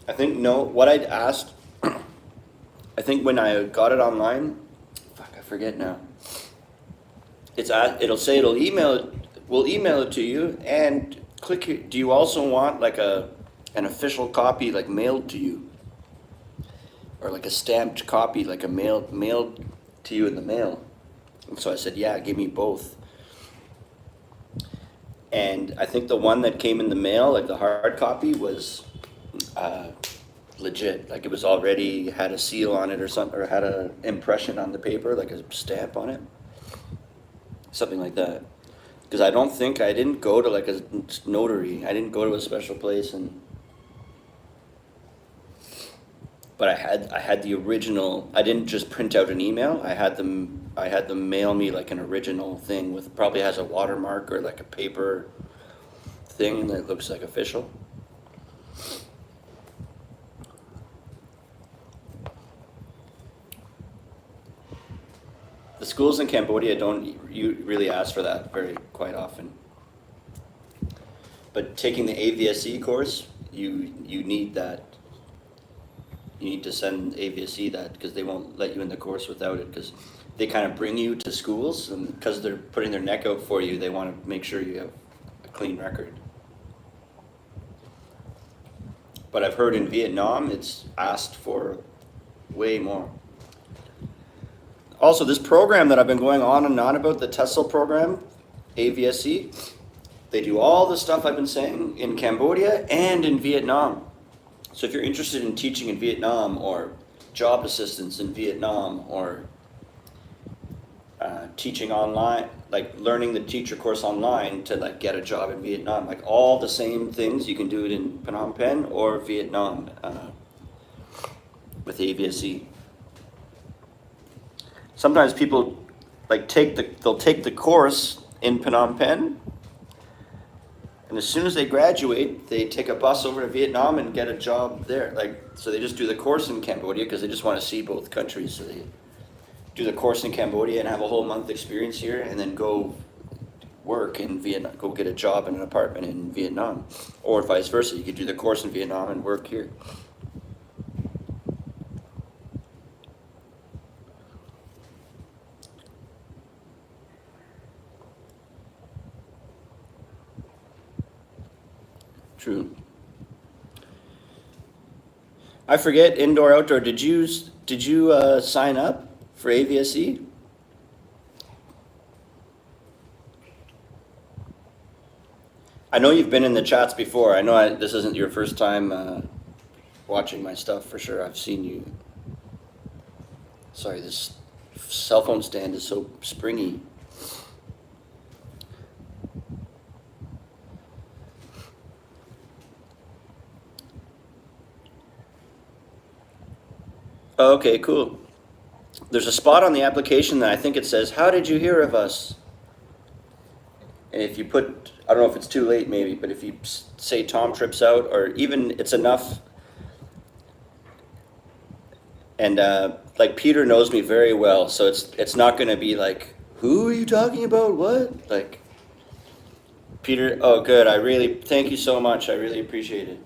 I think no. What I'd asked, I think when I got it online, fuck, I forget now. It'll say we'll email it to you, and click here. Do you also want like an official copy like mailed to you, or like a stamped copy like a mailed to you in the mail? And so I said, yeah, give me both. And I think the one that came in the mail, like the hard copy, was legit. Like it was already had a seal on it or something, or had an impression on the paper, like a stamp on it, something like that. Because I didn't go to like a notary. I didn't go to a special place, but I had the original. I didn't just print out an email. I had them mail me like an original thing with probably has a watermark or like a paper thing that looks like official. The schools in Cambodia don't you really ask for that very quite often. But taking the AVSE course, you need that. You need to send AVSE that because they won't let you in the course without it because they kind of bring you to schools and because they're putting their neck out for you, they want to make sure you have a clean record. But I've heard in Vietnam, it's asked for way more. Also, this program that I've been going on and on about, the TESOL program, AVSE, they do all the stuff I've been saying in Cambodia and in Vietnam. So if you're interested in teaching in Vietnam or job assistance in Vietnam or teaching online, like learning the teacher course online to like get a job in Vietnam, like all the same things, you can do it in Phnom Penh or Vietnam with AVSE. Sometimes people like they'll take the course in Phnom Penh, and as soon as they graduate, they take a bus over to Vietnam and get a job there. Like, so they just do the course in Cambodia because they just want to see both countries. So they do the course in Cambodia and have a whole month experience here, and then go work in Vietnam, go get a job in an apartment in Vietnam, or vice versa. You could do the course in Vietnam and work here. True. I forget, indoor, outdoor. Did you sign up for AVSE? I know you've been in the chats before. I know this isn't your first time watching my stuff for sure. I've seen you. Sorry, this cell phone stand is so springy. Okay, cool. There's a spot on the application that I think it says, "How did you hear of us?" And if you put, I don't know if it's too late maybe, but if you say Tom Trips Out, or even it's enough. And like Peter knows me very well, so it's not going to be like, "Who are you talking about? What?" Like, Peter, oh good, thank you so much. I really appreciate it.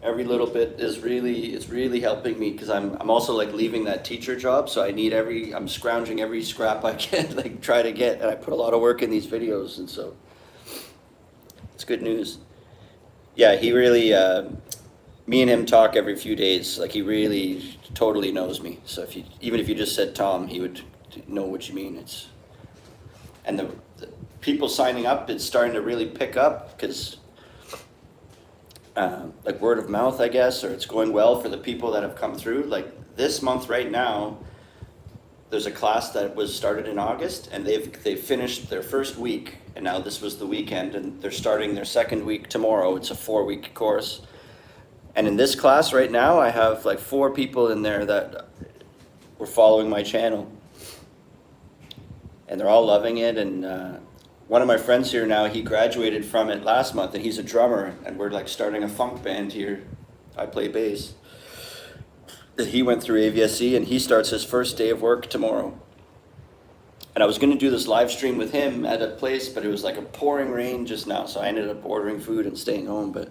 Every little bit it's really helping me because I'm also like leaving that teacher job, so I'm scrounging every scrap I can like try to get, and I put a lot of work in these videos, and so it's good news. Yeah, he really, me and him talk every few days. Like he really totally knows me. So even if you just said Tom, he would know what you mean. And the people signing up, it's starting to really pick up because. Like word of mouth, I guess, or it's going well for the people that have come through. Like this month right now, there's a class that was started in August, and they've finished their first week, and now this was the weekend, and they're starting their second week tomorrow. It's a 4-week course. And in this class right now, I have like 4 people in there that were following my channel. And they're all loving it, and one of my friends here now, he graduated from it last month, and he's a drummer, and we're like starting a funk band here. I play bass. He went through AVSE, and he starts his first day of work tomorrow. And I was going to do this live stream with him at a place, but it was like a pouring rain just now, so I ended up ordering food and staying home. But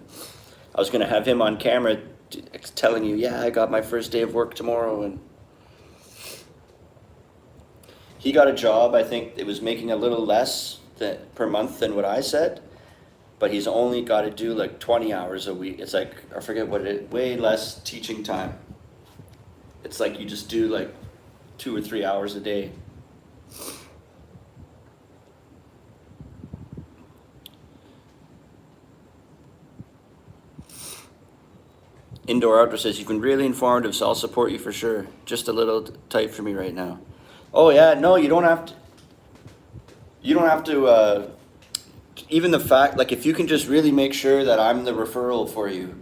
I was going to have him on camera telling you, yeah, I got my first day of work tomorrow, and he got a job. I think it was making a little less per month than what I said, but he's only got to do like 20 hours a week. It's like, I forget what it is, way less teaching time. It's like you just do like 2 or 3 hours a day. Indoor Outdoor says, you've been really informative, so I'll support you for sure. Just a little tight for me right now. Oh yeah, no, you don't have to. You don't have to, even the fact, like if you can just really make sure that I'm the referral for you,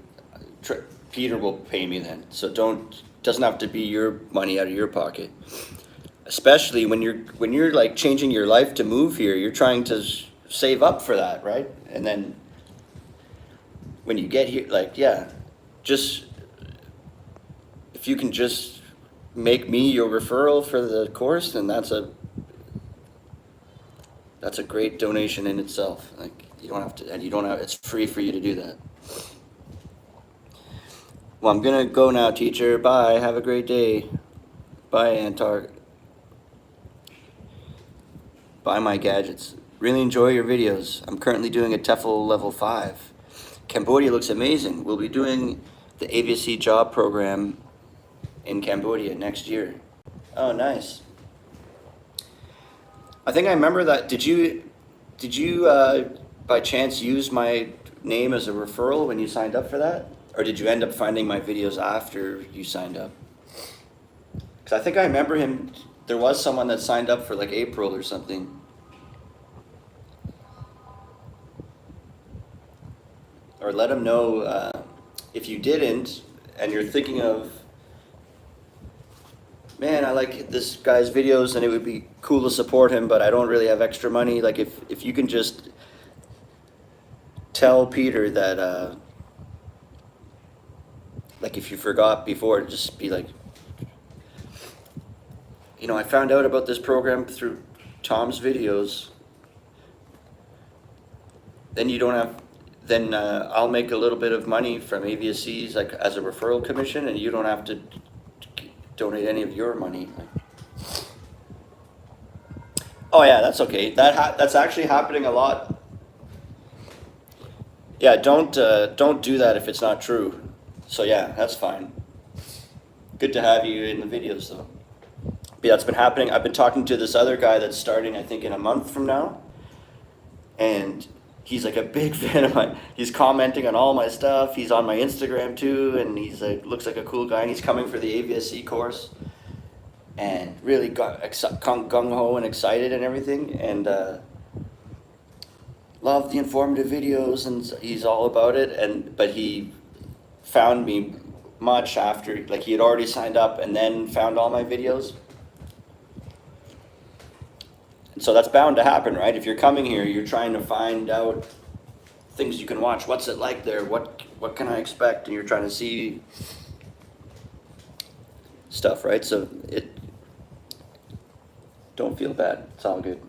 Peter will pay me then. So doesn't have to be your money out of your pocket. Especially when you're like changing your life to move here, you're trying to save up for that, right? And then when you get here, like, yeah, just, if you can just make me your referral for the course, then that's a great donation in itself. Like, you don't have to, and it's free for you to do that. Well, I'm gonna go now, teacher. Bye, have a great day. Bye, Antar. Bye, my gadgets. Really enjoy your videos. I'm currently doing a TEFL level 5. Cambodia looks amazing. We'll be doing the AVSC job program in Cambodia next year. Oh, nice. I think I remember that. Did you by chance use my name as a referral when you signed up for that? Or did you end up finding my videos after you signed up? Because I think I remember him, there was someone that signed up for like April or something. Or let him know if you didn't and you're thinking of, man, I like this guy's videos and it would be cool to support him, but I don't really have extra money. Like if you can just tell Peter that, like if you forgot before, just be like, you know, I found out about this program through Tom's videos. Then you don't have, then I'll make a little bit of money from AVSC's like as a referral commission, and you don't have to donate any of your money. Oh yeah, that's okay. That's actually happening a lot. Yeah, don't do that if it's not true. So yeah, that's fine. Good to have you in the videos though. But yeah, that's been happening. I've been talking to this other guy that's starting, I think, in a month from now. And he's like a big fan of mine. He's commenting on all my stuff. He's on my Instagram too, and he's like, looks like a cool guy. And he's coming for the AVSC course, and really got gung ho and excited and everything. And love the informative videos, and he's all about it. But he found me much after, like he had already signed up and then found all my videos. And so that's bound to happen, right? If you're coming here, you're trying to find out things you can watch. What's it like there? What can I expect? And you're trying to see stuff, right? So don't feel bad. It's all good.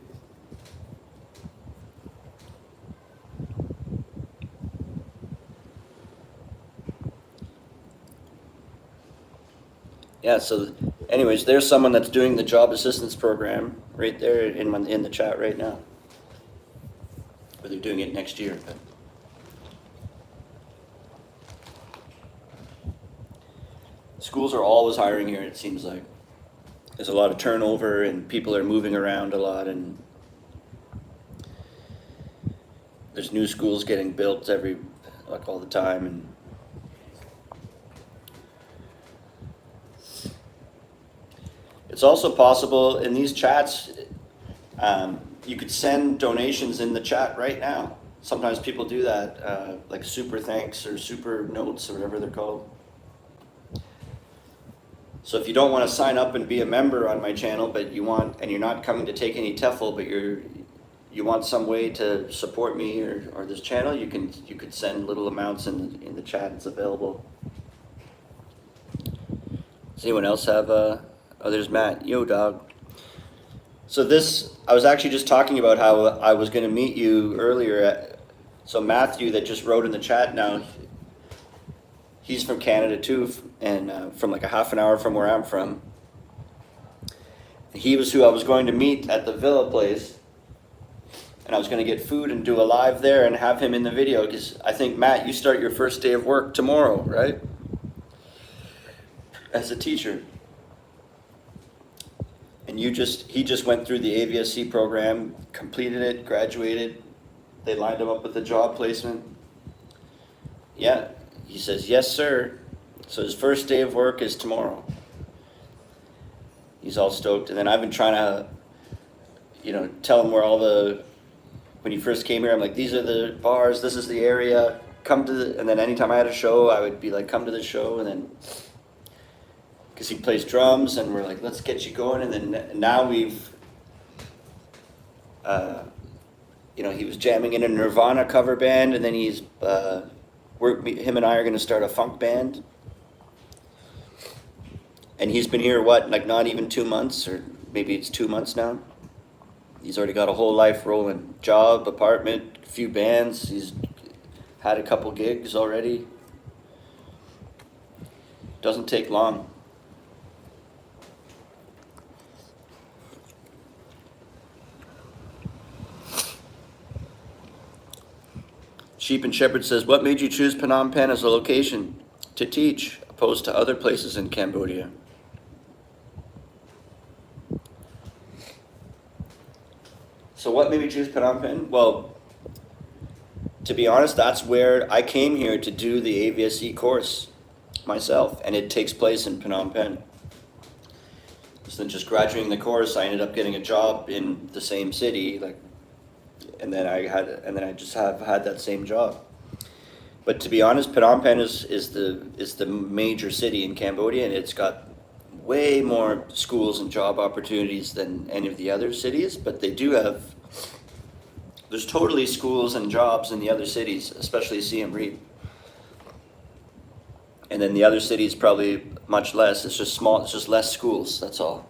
Yeah, so anyways, there's someone that's doing the job assistance program right there in the chat right now. Or they're doing it next year. But schools are always hiring here, it seems like. There's a lot of turnover and people are moving around a lot, and there's new schools getting built all the time. And it's also possible in these chats, you could send donations in the chat right now. Sometimes people do that, like super thanks or super notes or whatever they're called. So if you don't want to sign up and be a member on my channel, but and you're not coming to take any TEFL, but you want some way to support me or this channel, you could send little amounts in the chat. It's available. Does anyone else have oh, there's Matt. Yo, dog. So I was actually just talking about how I was going to meet you earlier. So Matthew that just wrote in the chat now, he's from Canada too, and from like a half an hour from where I'm from. He was who I was going to meet at the Villa place, and I was going to get food and do a live there and have him in the video, because I think, Matt, you start your first day of work tomorrow, right? As a teacher. And he just went through the AVSC program, completed it, graduated. They lined him up with a job placement. Yeah, he says, yes, sir. So his first day of work is tomorrow. He's all stoked. And then I've been trying to, tell him where when he first came here, I'm like, these are the bars, this is the area, and then anytime I had a show, I would be like, come to the show, and then, because he plays drums, and we're like, let's get you going, and then now we've, he was jamming in a Nirvana cover band, and then him and I are going to start a funk band. And he's been here, not even 2 months, or maybe it's 2 months now. He's already got a whole life rolling. Job, apartment, a few bands. He's had a couple gigs already. Doesn't take long. Sheep and Shepherd says, what made you choose Phnom Penh as a location to teach, opposed to other places in Cambodia? So what made me choose Phnom Penh? Well, to be honest, that's where I came here to do the AVSE course myself, and it takes place in Phnom Penh. So then just graduating the course, I ended up getting a job in the same city, and then I just have had that same job. But to be honest, Phnom Penh is the major city in Cambodia, and it's got way more schools and job opportunities than any of the other cities, but there's totally schools and jobs in the other cities, especially Siem Reap. And then the other cities probably much less. It's just less schools, that's all.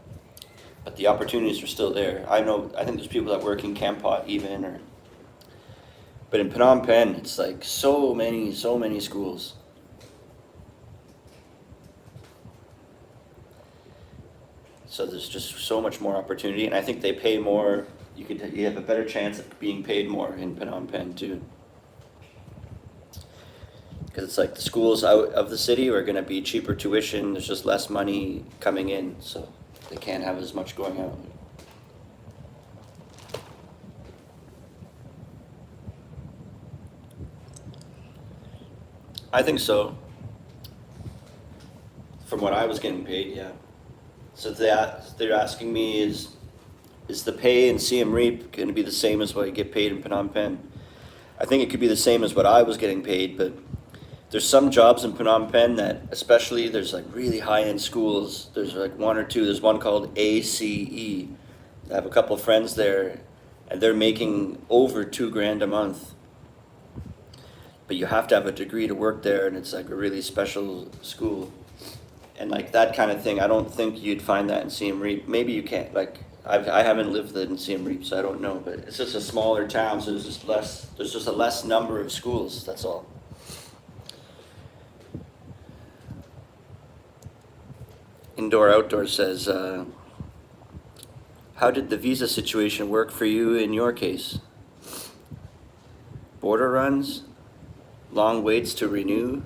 But the opportunities are still there. I think there's people that work in Kampot even, but in Phnom Penh, it's like so many schools. So there's just so much more opportunity, and I think they pay more. You have a better chance of being paid more in Phnom Penh too, because it's like the schools out of the city are going to be cheaper tuition. There's just less money coming in, so they can't have as much going out. I think so. From what I was getting paid, yeah. So they're asking me, is the pay in Siem Reap going to be the same as what you get paid in Phnom Penh? I think it could be the same as what I was getting paid, but there's some jobs in Phnom Penh that, especially, there's like really high-end schools. There's like one or two. There's one called ACE. I have a couple of friends there, and they're making over $2,000 a month. But you have to have a degree to work there, and it's like a really special school. And like that kind of thing, I don't think you'd find that in Siem Reap. Maybe you can't. I haven't lived in Siem Reap, so I don't know. But it's just a smaller town, so there's just a less number of schools. That's all. Indoor Outdoor says, how did the visa situation work for you in your case? Border runs? Long waits to renew?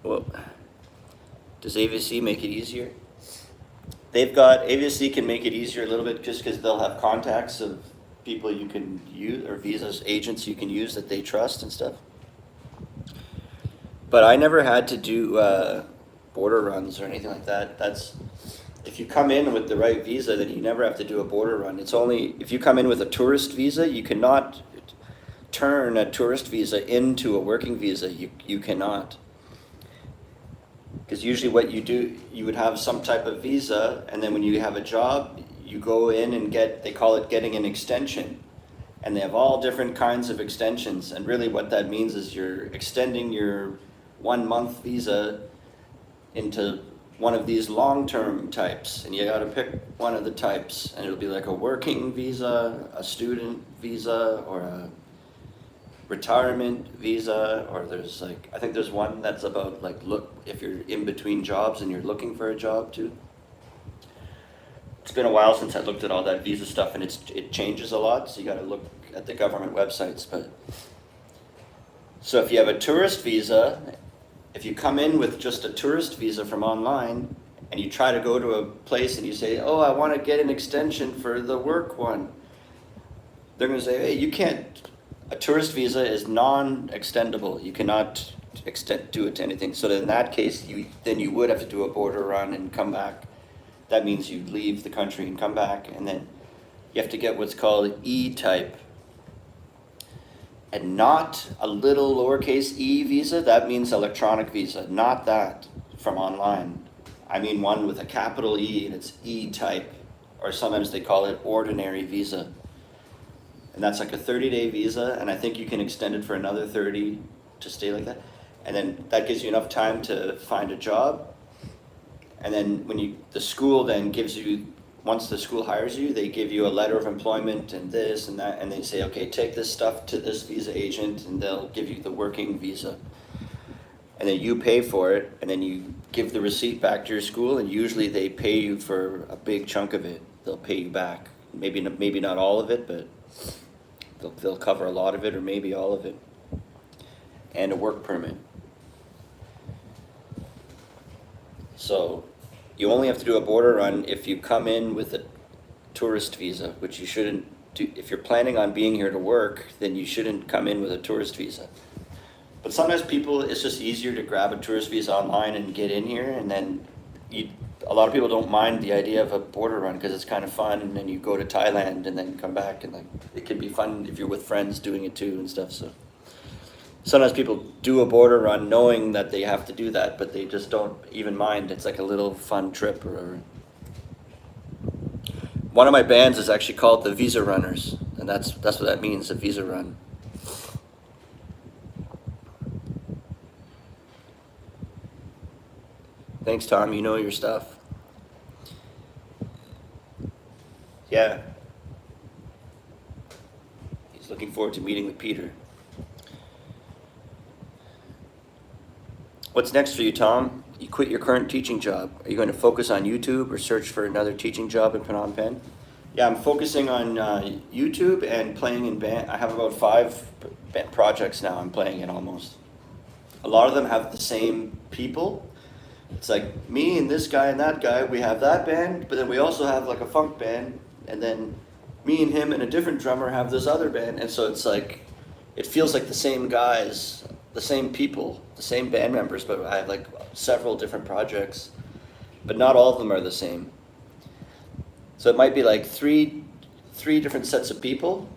Well, does AVSE make it easier? AVSE can make it easier a little bit just because they'll have contacts of people you can use, or visas agents you can use that they trust and stuff. But I never had to do border runs or anything like that. If you come in with the right visa, then you never have to do a border run. It's only if you come in with a tourist visa, you cannot turn a tourist visa into a working visa. You cannot. Because usually what you do, you would have some type of visa, and then when you have a job, you go in and they call it getting an extension. And they have all different kinds of extensions. And really what that means is you're extending your 1 month visa into one of these long-term types. And you gotta pick one of the types. And it'll be like a working visa, a student visa, or a retirement visa, or I think there's one that's about if you're in between jobs and you're looking for a job too. It's been a while since I looked at all that visa stuff, and it changes a lot, so you gotta look at the government websites. But so if you have a tourist visa, if you come in with just a tourist visa from online and you try to go to a place and you say, oh, I want to get an extension for the work one, they're going to say, hey, you can't. A tourist visa is non-extendable. You cannot do it to anything. So in that case, you would have to do a border run and come back. That means you leave the country and come back, and then you have to get what's called E-type. And not a little lowercase e visa, that means electronic visa, not that from online. I mean one with a capital E and it's E-type, or sometimes they call it ordinary visa. And that's like a 30-day visa, and I think you can extend it for another 30 to stay like that. And then that gives you enough time to find a job. And then the school then gives you, once the school hires you, they give you a letter of employment and this and that, and they say, okay, take this stuff to this visa agent and they'll give you the working visa. And then you pay for it, and then you give the receipt back to your school, and usually they pay you for a big chunk of it. They'll pay you back. Maybe not all of it, but they'll cover a lot of it, or maybe all of it. And a work permit. So you only have to do a border run if you come in with a tourist visa, which you shouldn't do. If you're planning on being here to work, then you shouldn't come in with a tourist visa. But sometimes it's just easier to grab a tourist visa online and get in here, and then a lot of people don't mind the idea of a border run because it's kind of fun, and then you go to Thailand and then come back, and it can be fun if you're with friends doing it too and stuff. So sometimes people do a border run knowing that they have to do that, but they just don't even mind. It's like a little fun trip or whatever. One of my bands is actually called the Visa Runners, and that's what that means, a visa run. Thanks, Tom. You know your stuff. Yeah. He's looking forward to meeting with Peter. What's next for you, Tom? You quit your current teaching job. Are you going to focus on YouTube or search for another teaching job in Phnom Penh? Yeah, I'm focusing on YouTube and playing in band. I have about 5 projects now I'm playing in almost. A lot of them have the same people. It's like me and this guy and that guy, we have that band, but then we also have like a funk band, and then me and him and a different drummer have this other band, and so it's like, it feels like the same guys, the same people, the same band members, but I have like several different projects, but not all of them are the same. So it might be like three different sets of people,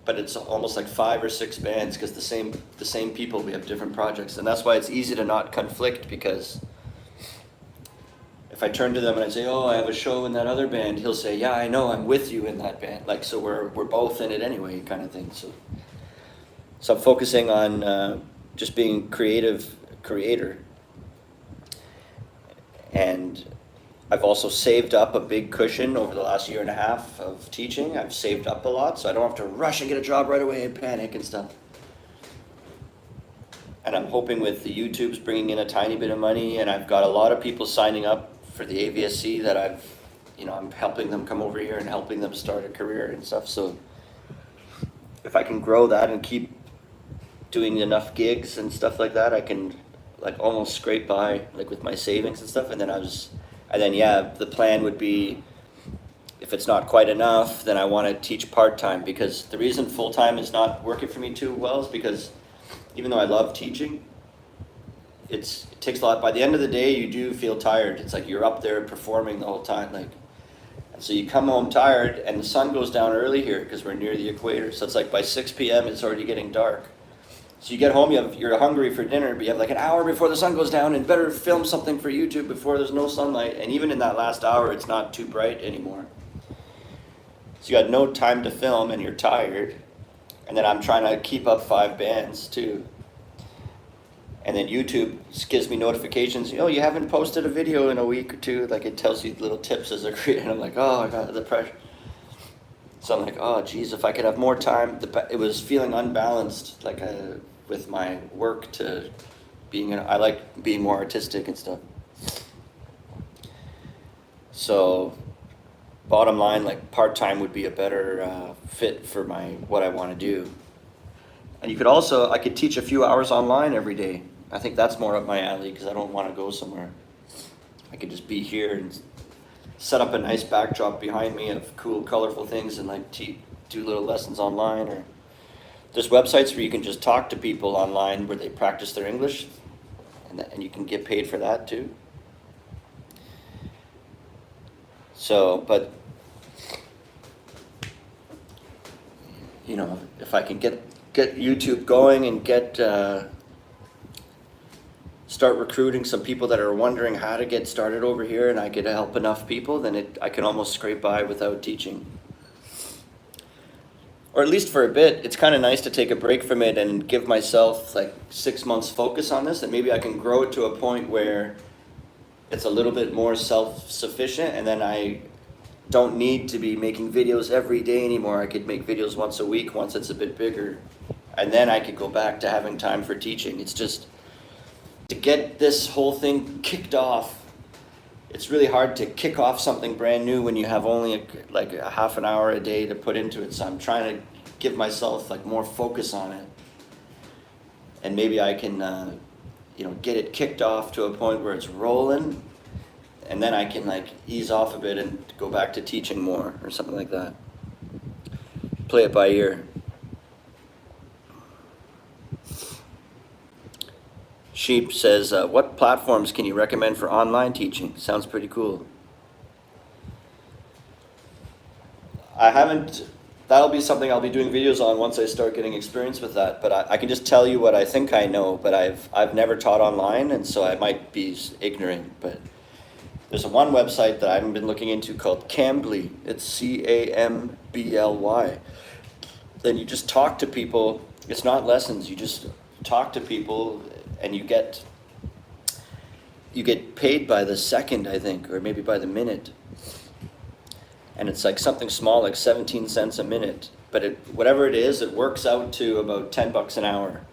but it's almost like 5 or 6 bands because the same people, we have different projects. And that's why it's easy to not conflict, because if I turn to them and I say, oh, I have a show in that other band, he'll say, yeah, I know, I'm with you in that band. Like, so we're both in it anyway, kind of thing. So I'm focusing on just being creator. And I've also saved up a big cushion over the last 1.5 years of teaching. I've saved up a lot, so I don't have to rush and get a job right away and panic and stuff. And I'm hoping with the YouTube's bringing in a tiny bit of money, and I've got a lot of people signing up for the AVSC that I'm helping them come over here and helping them start a career and stuff. So if I can grow that and keep doing enough gigs and stuff like that, I can like almost scrape by like with my savings and stuff. And then the plan would be, if it's not quite enough, then I want to teach part-time, because the reason full-time is not working for me too well is because even though I love teaching, it takes a lot. By the end of the day, you do feel tired. It's like you're up there performing the whole time. And so you come home tired, and the sun goes down early here because we're near the equator. So it's like by 6 p.m. it's already getting dark. So you get home, you're hungry for dinner, but you have like an hour before the sun goes down and better film something for YouTube before there's no sunlight. And even in that last hour, it's not too bright anymore. So you got no time to film and you're tired. And then I'm trying to keep up 5 bands too. And then YouTube gives me notifications, you haven't posted a video in a week or 2. Like it tells you little tips as a creator. And I'm like, oh, I got the pressure. So I'm like, oh, geez, if I could have more time. It was feeling unbalanced, with my work to being, I like being more artistic and stuff. So bottom line, like part-time would be a better fit for what I want to do. And I could teach a few hours online every day. I think that's more up my alley because I don't want to go somewhere. I could just be here and set up a nice backdrop behind me of cool, colorful things and do little lessons online or there's websites where you can just talk to people online where they practice their English, and you can get paid for that too. So, but, you know, if I can get YouTube going and start recruiting some people that are wondering how to get started over here, and I could help enough people, then I can almost scrape by without teaching. Or at least for a bit. It's kind of nice to take a break from it and give myself like 6 months focus on this, and maybe I can grow it to a point where it's a little bit more self-sufficient, and then I don't need to be making videos every day anymore. I could make videos once a week once it's a bit bigger, and then I could go back to having time for teaching. It's just to get this whole thing kicked off. It's really hard to kick off something brand new when you have only like a half an hour a day to put into it. So I'm trying to give myself like more focus on it, and maybe I can get it kicked off to a point where it's rolling, and then I can like ease off a bit and go back to teaching more or something like that. Play it by ear. Sheep says, what platforms can you recommend for online teaching? Sounds pretty cool. I haven't, that'll be something I'll be doing videos on once I start getting experience with that, but I can just tell you what I think I know, but I've never taught online, and so I might be ignorant, but there's one website that I've been looking into called Cambly. It's Cambly. Then you just talk to people. It's not lessons, you just talk to people, and you get paid by the second, I think, or maybe by the minute. And it's like something small, like 17 cents a minute. But whatever it is, it works out to about $10 an hour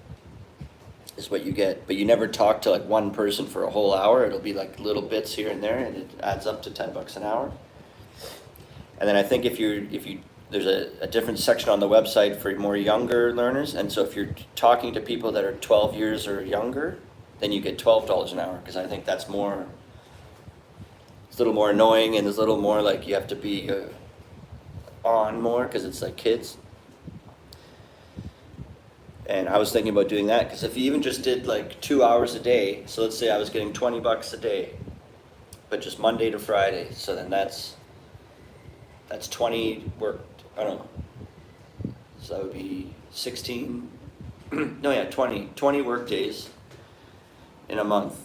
is what you get. But you never talk to like one person for a whole hour. It'll be like little bits here and there, and it adds up to $10 an hour. And then I think if there's a different section on the website for more younger learners, and so if you're talking to people that are 12 years or younger, then you get $12 an hour, because I think that's more, it's a little more annoying, and it's a little more like you have to be on more, because it's like kids. And I was thinking about doing that, because if you even just did like 2 hours a day, so let's say I was getting $20 a day, but just Monday to Friday, so then that's 20 worked. I don't know. So that would be 16, 20 work days in a month.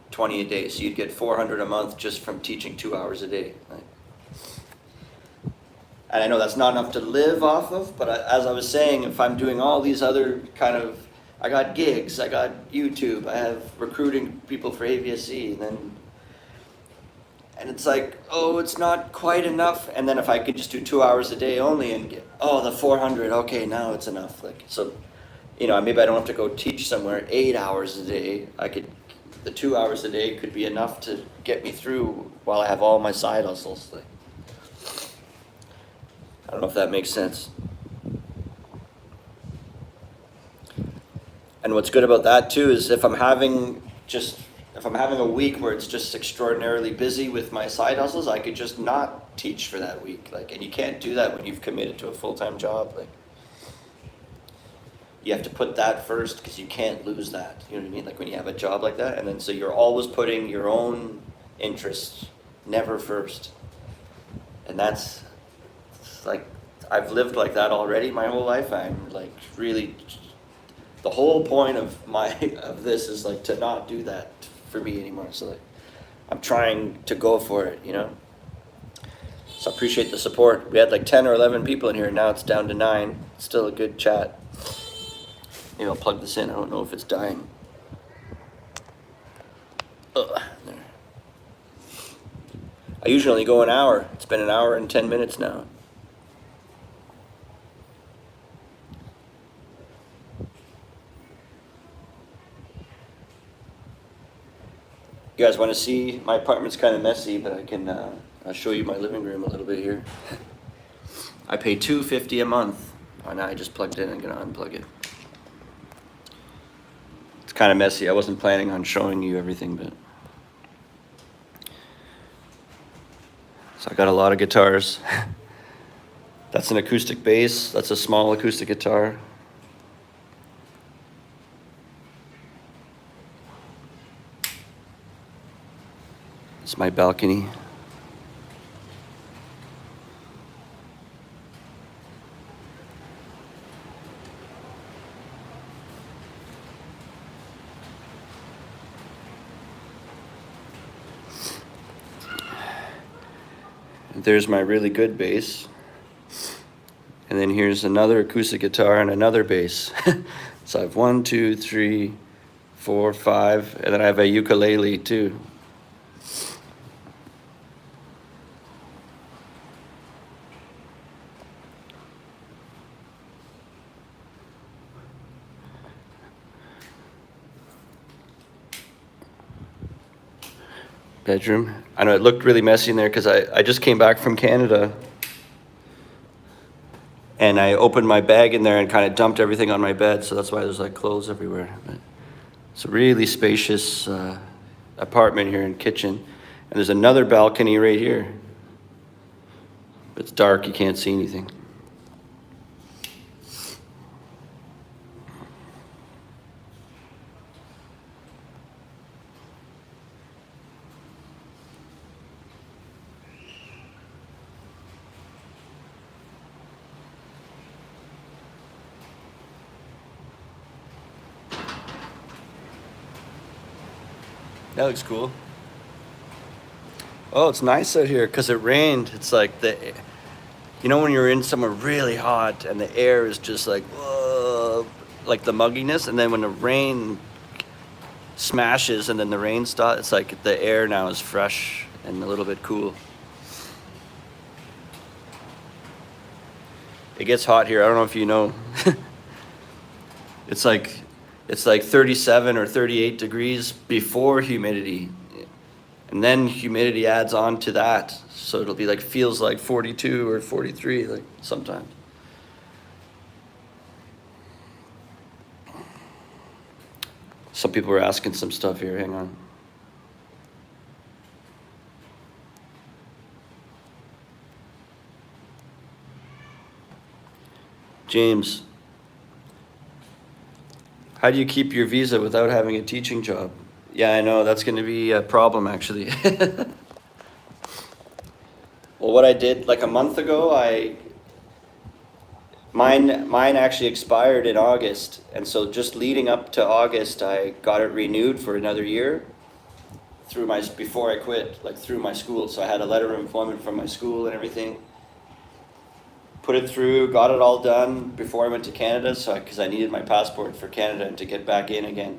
20 a day. So you'd get 400 a month just from teaching 2 hours a day. Right? And I know that's not enough to live off of, but as I was saying, if I'm doing all these other kind of, I got gigs, I got YouTube, I have recruiting people for AVSE, and it's like, oh, it's not quite enough. And then if I could just do 2 hours a day only and get, the 400, okay, now it's enough. Like, so, maybe I don't have to go teach somewhere 8 hours a day. The 2 hours a day could be enough to get me through while I have all my side hustles. Like, I don't know if that makes sense. And what's good about that too is if I'm having a week where it's just extraordinarily busy with my side hustles, I could just not teach for that week. Like, and you can't do that when you've committed to a full-time job. Like, you have to put that first, because you can't lose that. You know what I mean? Like when you have a job like that, and then so you're always putting your own interests never first. And that's like, I've lived like that already my whole life. I'm like really, the whole point of this is like to not do that for me anymore. So like, I'm trying to go for it, So I appreciate the support. We had like 10 or 11 people in here. Now it's down to 9. It's still a good chat. Maybe I'll plug this in. I don't know if it's dying. There. I usually only go an hour. It's been an hour and 10 minutes now. You guys want to see? My apartment's kind of messy, but I'll show you my living room a little bit here. I pay $250 a month. Oh, now I just plugged it in. I'm gonna unplug it. It's kind of messy. I wasn't planning on showing you everything, but so I got a lot of guitars. That's an acoustic bass. That's a small acoustic guitar. It's my balcony. There's my really good bass. And then here's another acoustic guitar and another bass. So I have 1, 2, 3, 4, 5, and then I have a ukulele too. Bedroom. I know it looked really messy in there because I just came back from Canada. And I opened my bag in there and kind of dumped everything on my bed, so that's why there's like clothes everywhere. But it's a really spacious apartment here and kitchen. And there's another balcony right here. It's dark, you can't see anything. That looks cool. Oh, it's nice out here because it rained. It's like when you're in somewhere really hot and the air is just like, whoa, like the mugginess. And then when the rain smashes and then the rain stops, it's like the air now is fresh and a little bit cool. It gets hot here. I don't know if you know. It's like 37 or 38 degrees before humidity. And then humidity adds on to that. So it'll be like, feels like 42 or 43 like sometimes. Some people are asking some stuff here, hang on. James, how do you keep your visa without having a teaching job? Yeah, I know, that's gonna be a problem actually. Well, what I did like a month ago, mine actually expired in August. And so just leading up to August, I got it renewed for another year before I quit, like through my school. So I had a letter of employment from my school and everything. Put it through, got it all done before I went to Canada, because I needed my passport for Canada and to get back in again.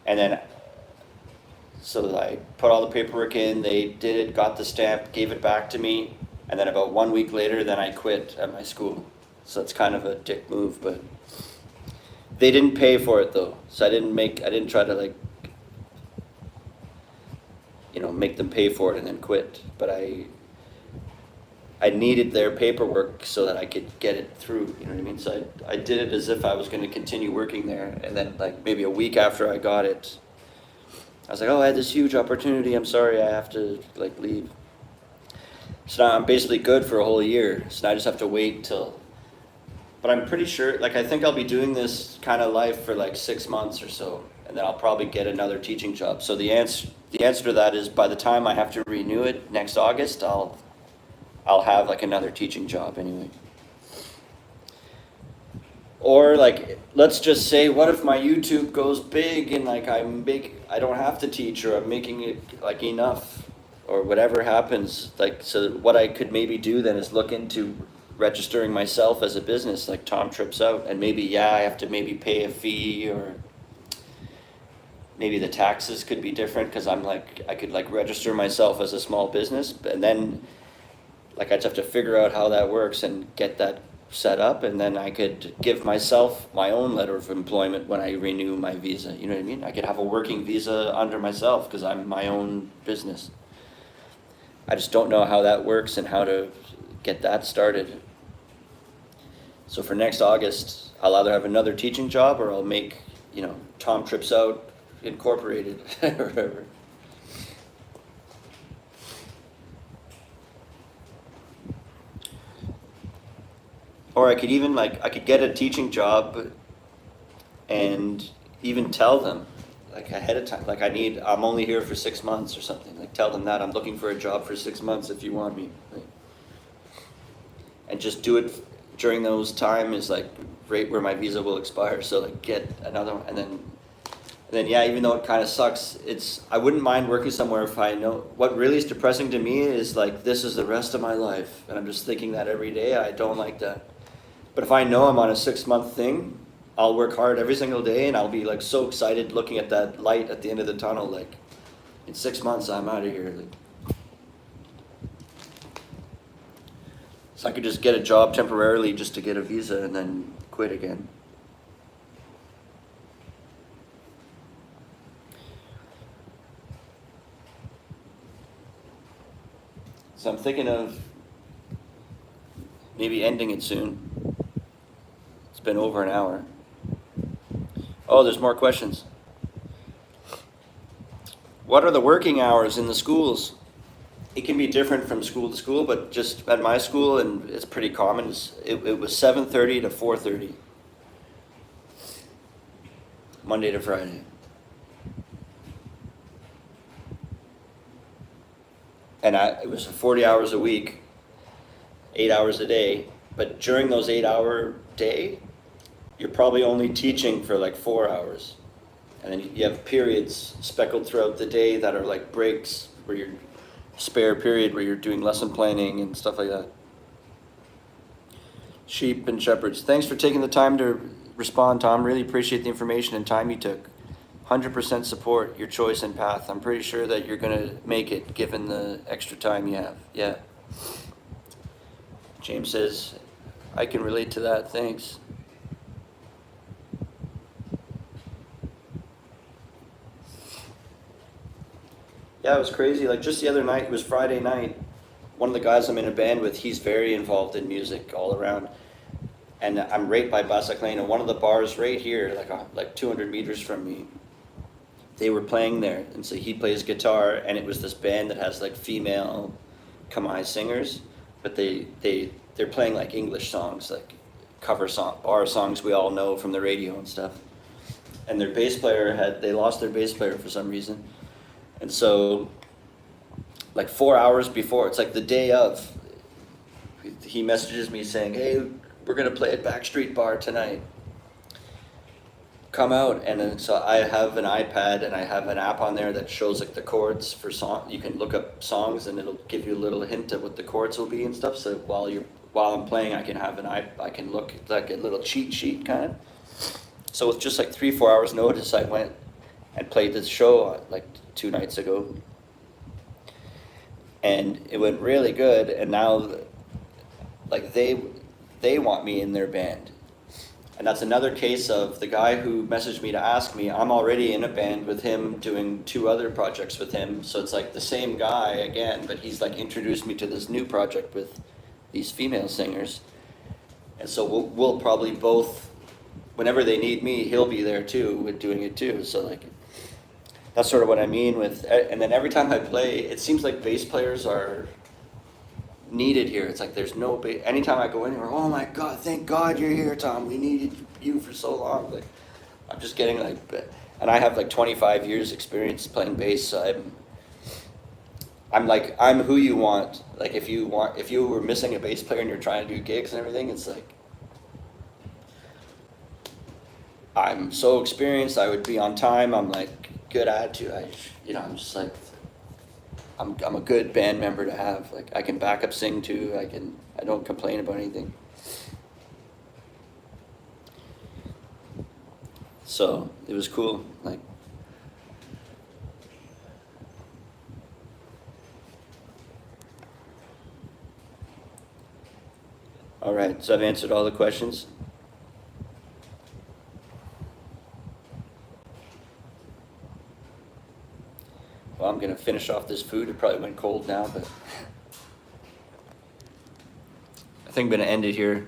And then, so I put all the paperwork in, they did it, got the stamp, gave it back to me, and then about 1 week later, then I quit at my school. So it's kind of a dick move, but they didn't pay for it though. So I didn't try to like, make them pay for it and then quit. But I needed their paperwork so that I could get it through, you know what I mean? So I did it as if I was going to continue working there. And then like maybe a week after I got it, I was like, oh, I had this huge opportunity. I'm sorry, I have to like leave. So now I'm basically good for a whole year. So now I just have to wait till, but I'm pretty sure, like I think I'll be doing this kind of life for like 6 months or so. And then I'll probably get another teaching job. So the answer to that is by the time I have to renew it next August, I'll have like another teaching job anyway. Or like, let's just say, what if my YouTube goes big and like I'm big, I don't have to teach, or I'm making it like enough, or whatever happens. Like, so what I could maybe do then is look into registering myself as a business, like Tom Trips Out, and maybe, I have to maybe pay a fee, or maybe the taxes could be different because I could like register myself as a small business, and then like I just have to figure out how that works and get that set up, and then I could give myself my own letter of employment when I renew my visa. You know what I mean? I could have a working visa under myself because I'm my own business. I just don't know how that works and how to get that started. So for next August, I'll either have another teaching job or I'll make, Tom Trips Out Incorporated or whatever. Or I could even like, I could get a teaching job and even tell them like ahead of time, like I'm only here for 6 months or something. Like tell them that I'm looking for a job for 6 months if you want me. Like, and just do it during those time is like right where my visa will expire. So like get another one, and then yeah, even though it kind of sucks, I wouldn't mind working somewhere if I know. What really is depressing to me is like this is the rest of my life, and I'm just thinking that every day. I don't like that. But if I know I'm on a 6 month thing, I'll work hard every single day, and I'll be like so excited looking at that light at the end of the tunnel. Like in 6 months, I'm out of here. Like, so I could just get a job temporarily just to get a visa and then quit again. So I'm thinking of maybe ending it soon. It's been over an hour. Oh, there's more questions. What are the working hours in the schools? It can be different from school to school, but just at my school, and it's pretty common, it was 7:30 to 4:30. Monday to Friday. And it was 40 hours a week, 8 hours a day. But during those 8 hour day, you're probably only teaching for like 4 hours. And then you have periods speckled throughout the day that are like breaks where you're spare period where you're doing lesson planning and stuff like that. Sheep and shepherds. Thanks for taking the time to respond, Tom. Really appreciate the information and time you took. 100% support your choice and path. I'm pretty sure that you're going to make it given the extra time you have. Yeah. James says, I can relate to that. Thanks. Yeah, it was crazy. Like just the other night, it was Friday night. One of the guys I'm in a band with, he's very involved in music all around. And I'm right by Bassac Lane, and one of the bars right here, like 200 meters from me, they were playing there, and so he plays guitar, and it was this band that has like female Khmer singers, but they're playing like English songs, like cover bar songs we all know from the radio and stuff. And their bass player they lost their bass player for some reason, and so like 4 hours before, it's like the day of, he messages me saying, hey, we're gonna play at Backstreet Bar tonight. Come out. And then so I have an iPad and I have an app on there that shows like the chords for song. You can look up songs and it'll give you a little hint of what the chords will be and stuff. So while I'm playing, I can look like a little cheat sheet kind of. So with just like 3-4 hours notice, I went and played this show like 2 nights ago, and it went really good. And now like they want me in their band. And that's another case of the guy who messaged me to ask me, I'm already in a band with him doing 2 other projects with him. So it's like the same guy again, but he's like introduced me to this new project with these female singers. And so we'll probably both, whenever they need me, he'll be there too with doing it too. So like, that's sort of what I mean with, and then every time I play, it seems like bass players are needed here. It's like there's no anytime I go anywhere, oh my god, thank god you're here, Tom, we needed you for so long. Like I'm just getting like, and I have like 25 years experience playing bass, so I'm who you want. Like if you were missing a bass player and you're trying to do gigs and everything, it's like I'm so experienced, I would be on time, I'm like good attitude, I'm just like I'm a good band member to have. Like I can back up sing too. I don't complain about anything. So it was cool. Like all right, so I've answered all the questions. Well, I'm gonna finish off this food. It probably went cold now, but I think I'm gonna end it here.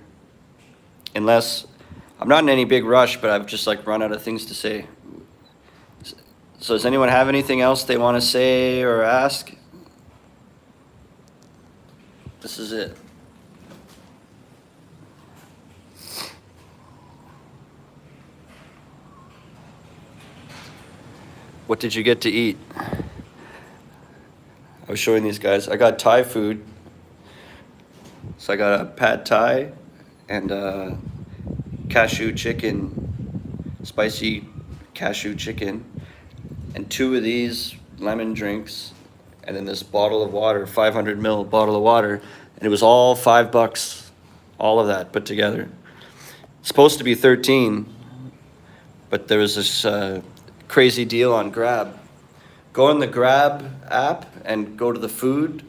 Unless, I'm not in any big rush, but I've just like run out of things to say. So does anyone have anything else they wanna say or ask? This is it. What did you get to eat? I was showing these guys. I got Thai food. So I got a pad Thai and cashew chicken, spicy cashew chicken, and 2 of these lemon drinks, and then this bottle of water, 500 ml bottle of water, and it was all $5, all of that put together. It's supposed to be 13, but there was this crazy deal on Grab. Go on the Grab app and go to the food.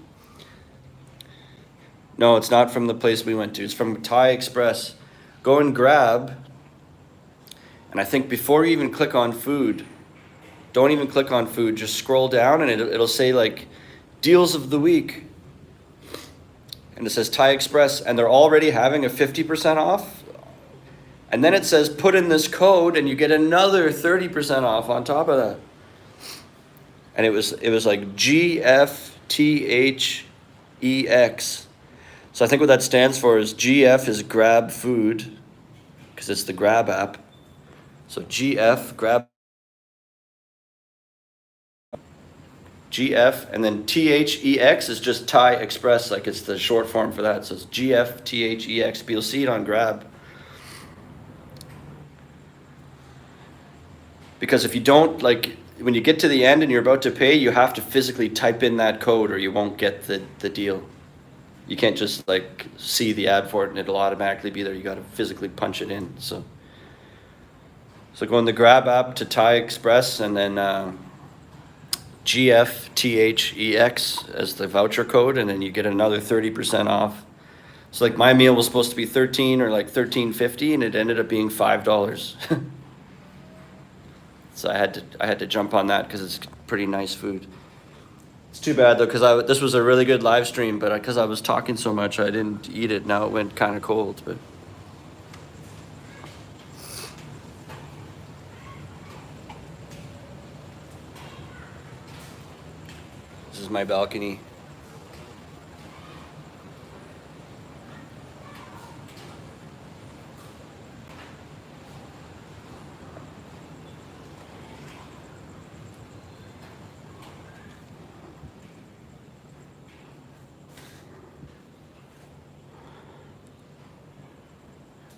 No, it's not from the place we went to. It's from Thai Express. Go and Grab, and I think before you even click on food, don't even click on food, just scroll down and it'll say like deals of the week. And it says Thai Express, and they're already having a 50% off. And then it says put in this code and you get another 30% off on top of that. And it was like GFTHEX. So I think what that stands for is GF is Grab Food, because it's the Grab app. So GF, Grab, GF, and then THEX is just Thai Express, like it's the short form for that. So it's GFTHEX, but you'll see it on Grab. Because if you don't, like, when you get to the end and you're about to pay, you have to physically type in that code or you won't get the deal. You can't just like see the ad for it and it'll automatically be there. You got to physically punch it in. So go in the Grab app to Thai Express and then GFTHEX as the voucher code, and then you get another 30% off. So like my meal was supposed to be 13 or like $13.50, and it ended up being $5. So I had to jump on that because it's pretty nice food. It's too bad though, because this was a really good live stream, but because I was talking so much, I didn't eat it. Now it went kind of cold, but. This is my balcony.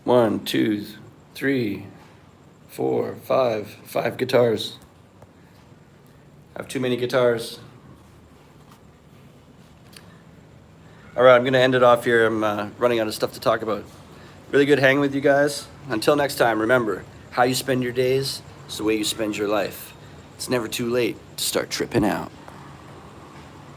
One, two, three, four, five guitars. I have too many guitars. All right, I'm going to end it off here. I'm running out of stuff to talk about. Really good hanging with you guys. Until next time, remember, how you spend your days is the way you spend your life. It's never too late to start tripping out.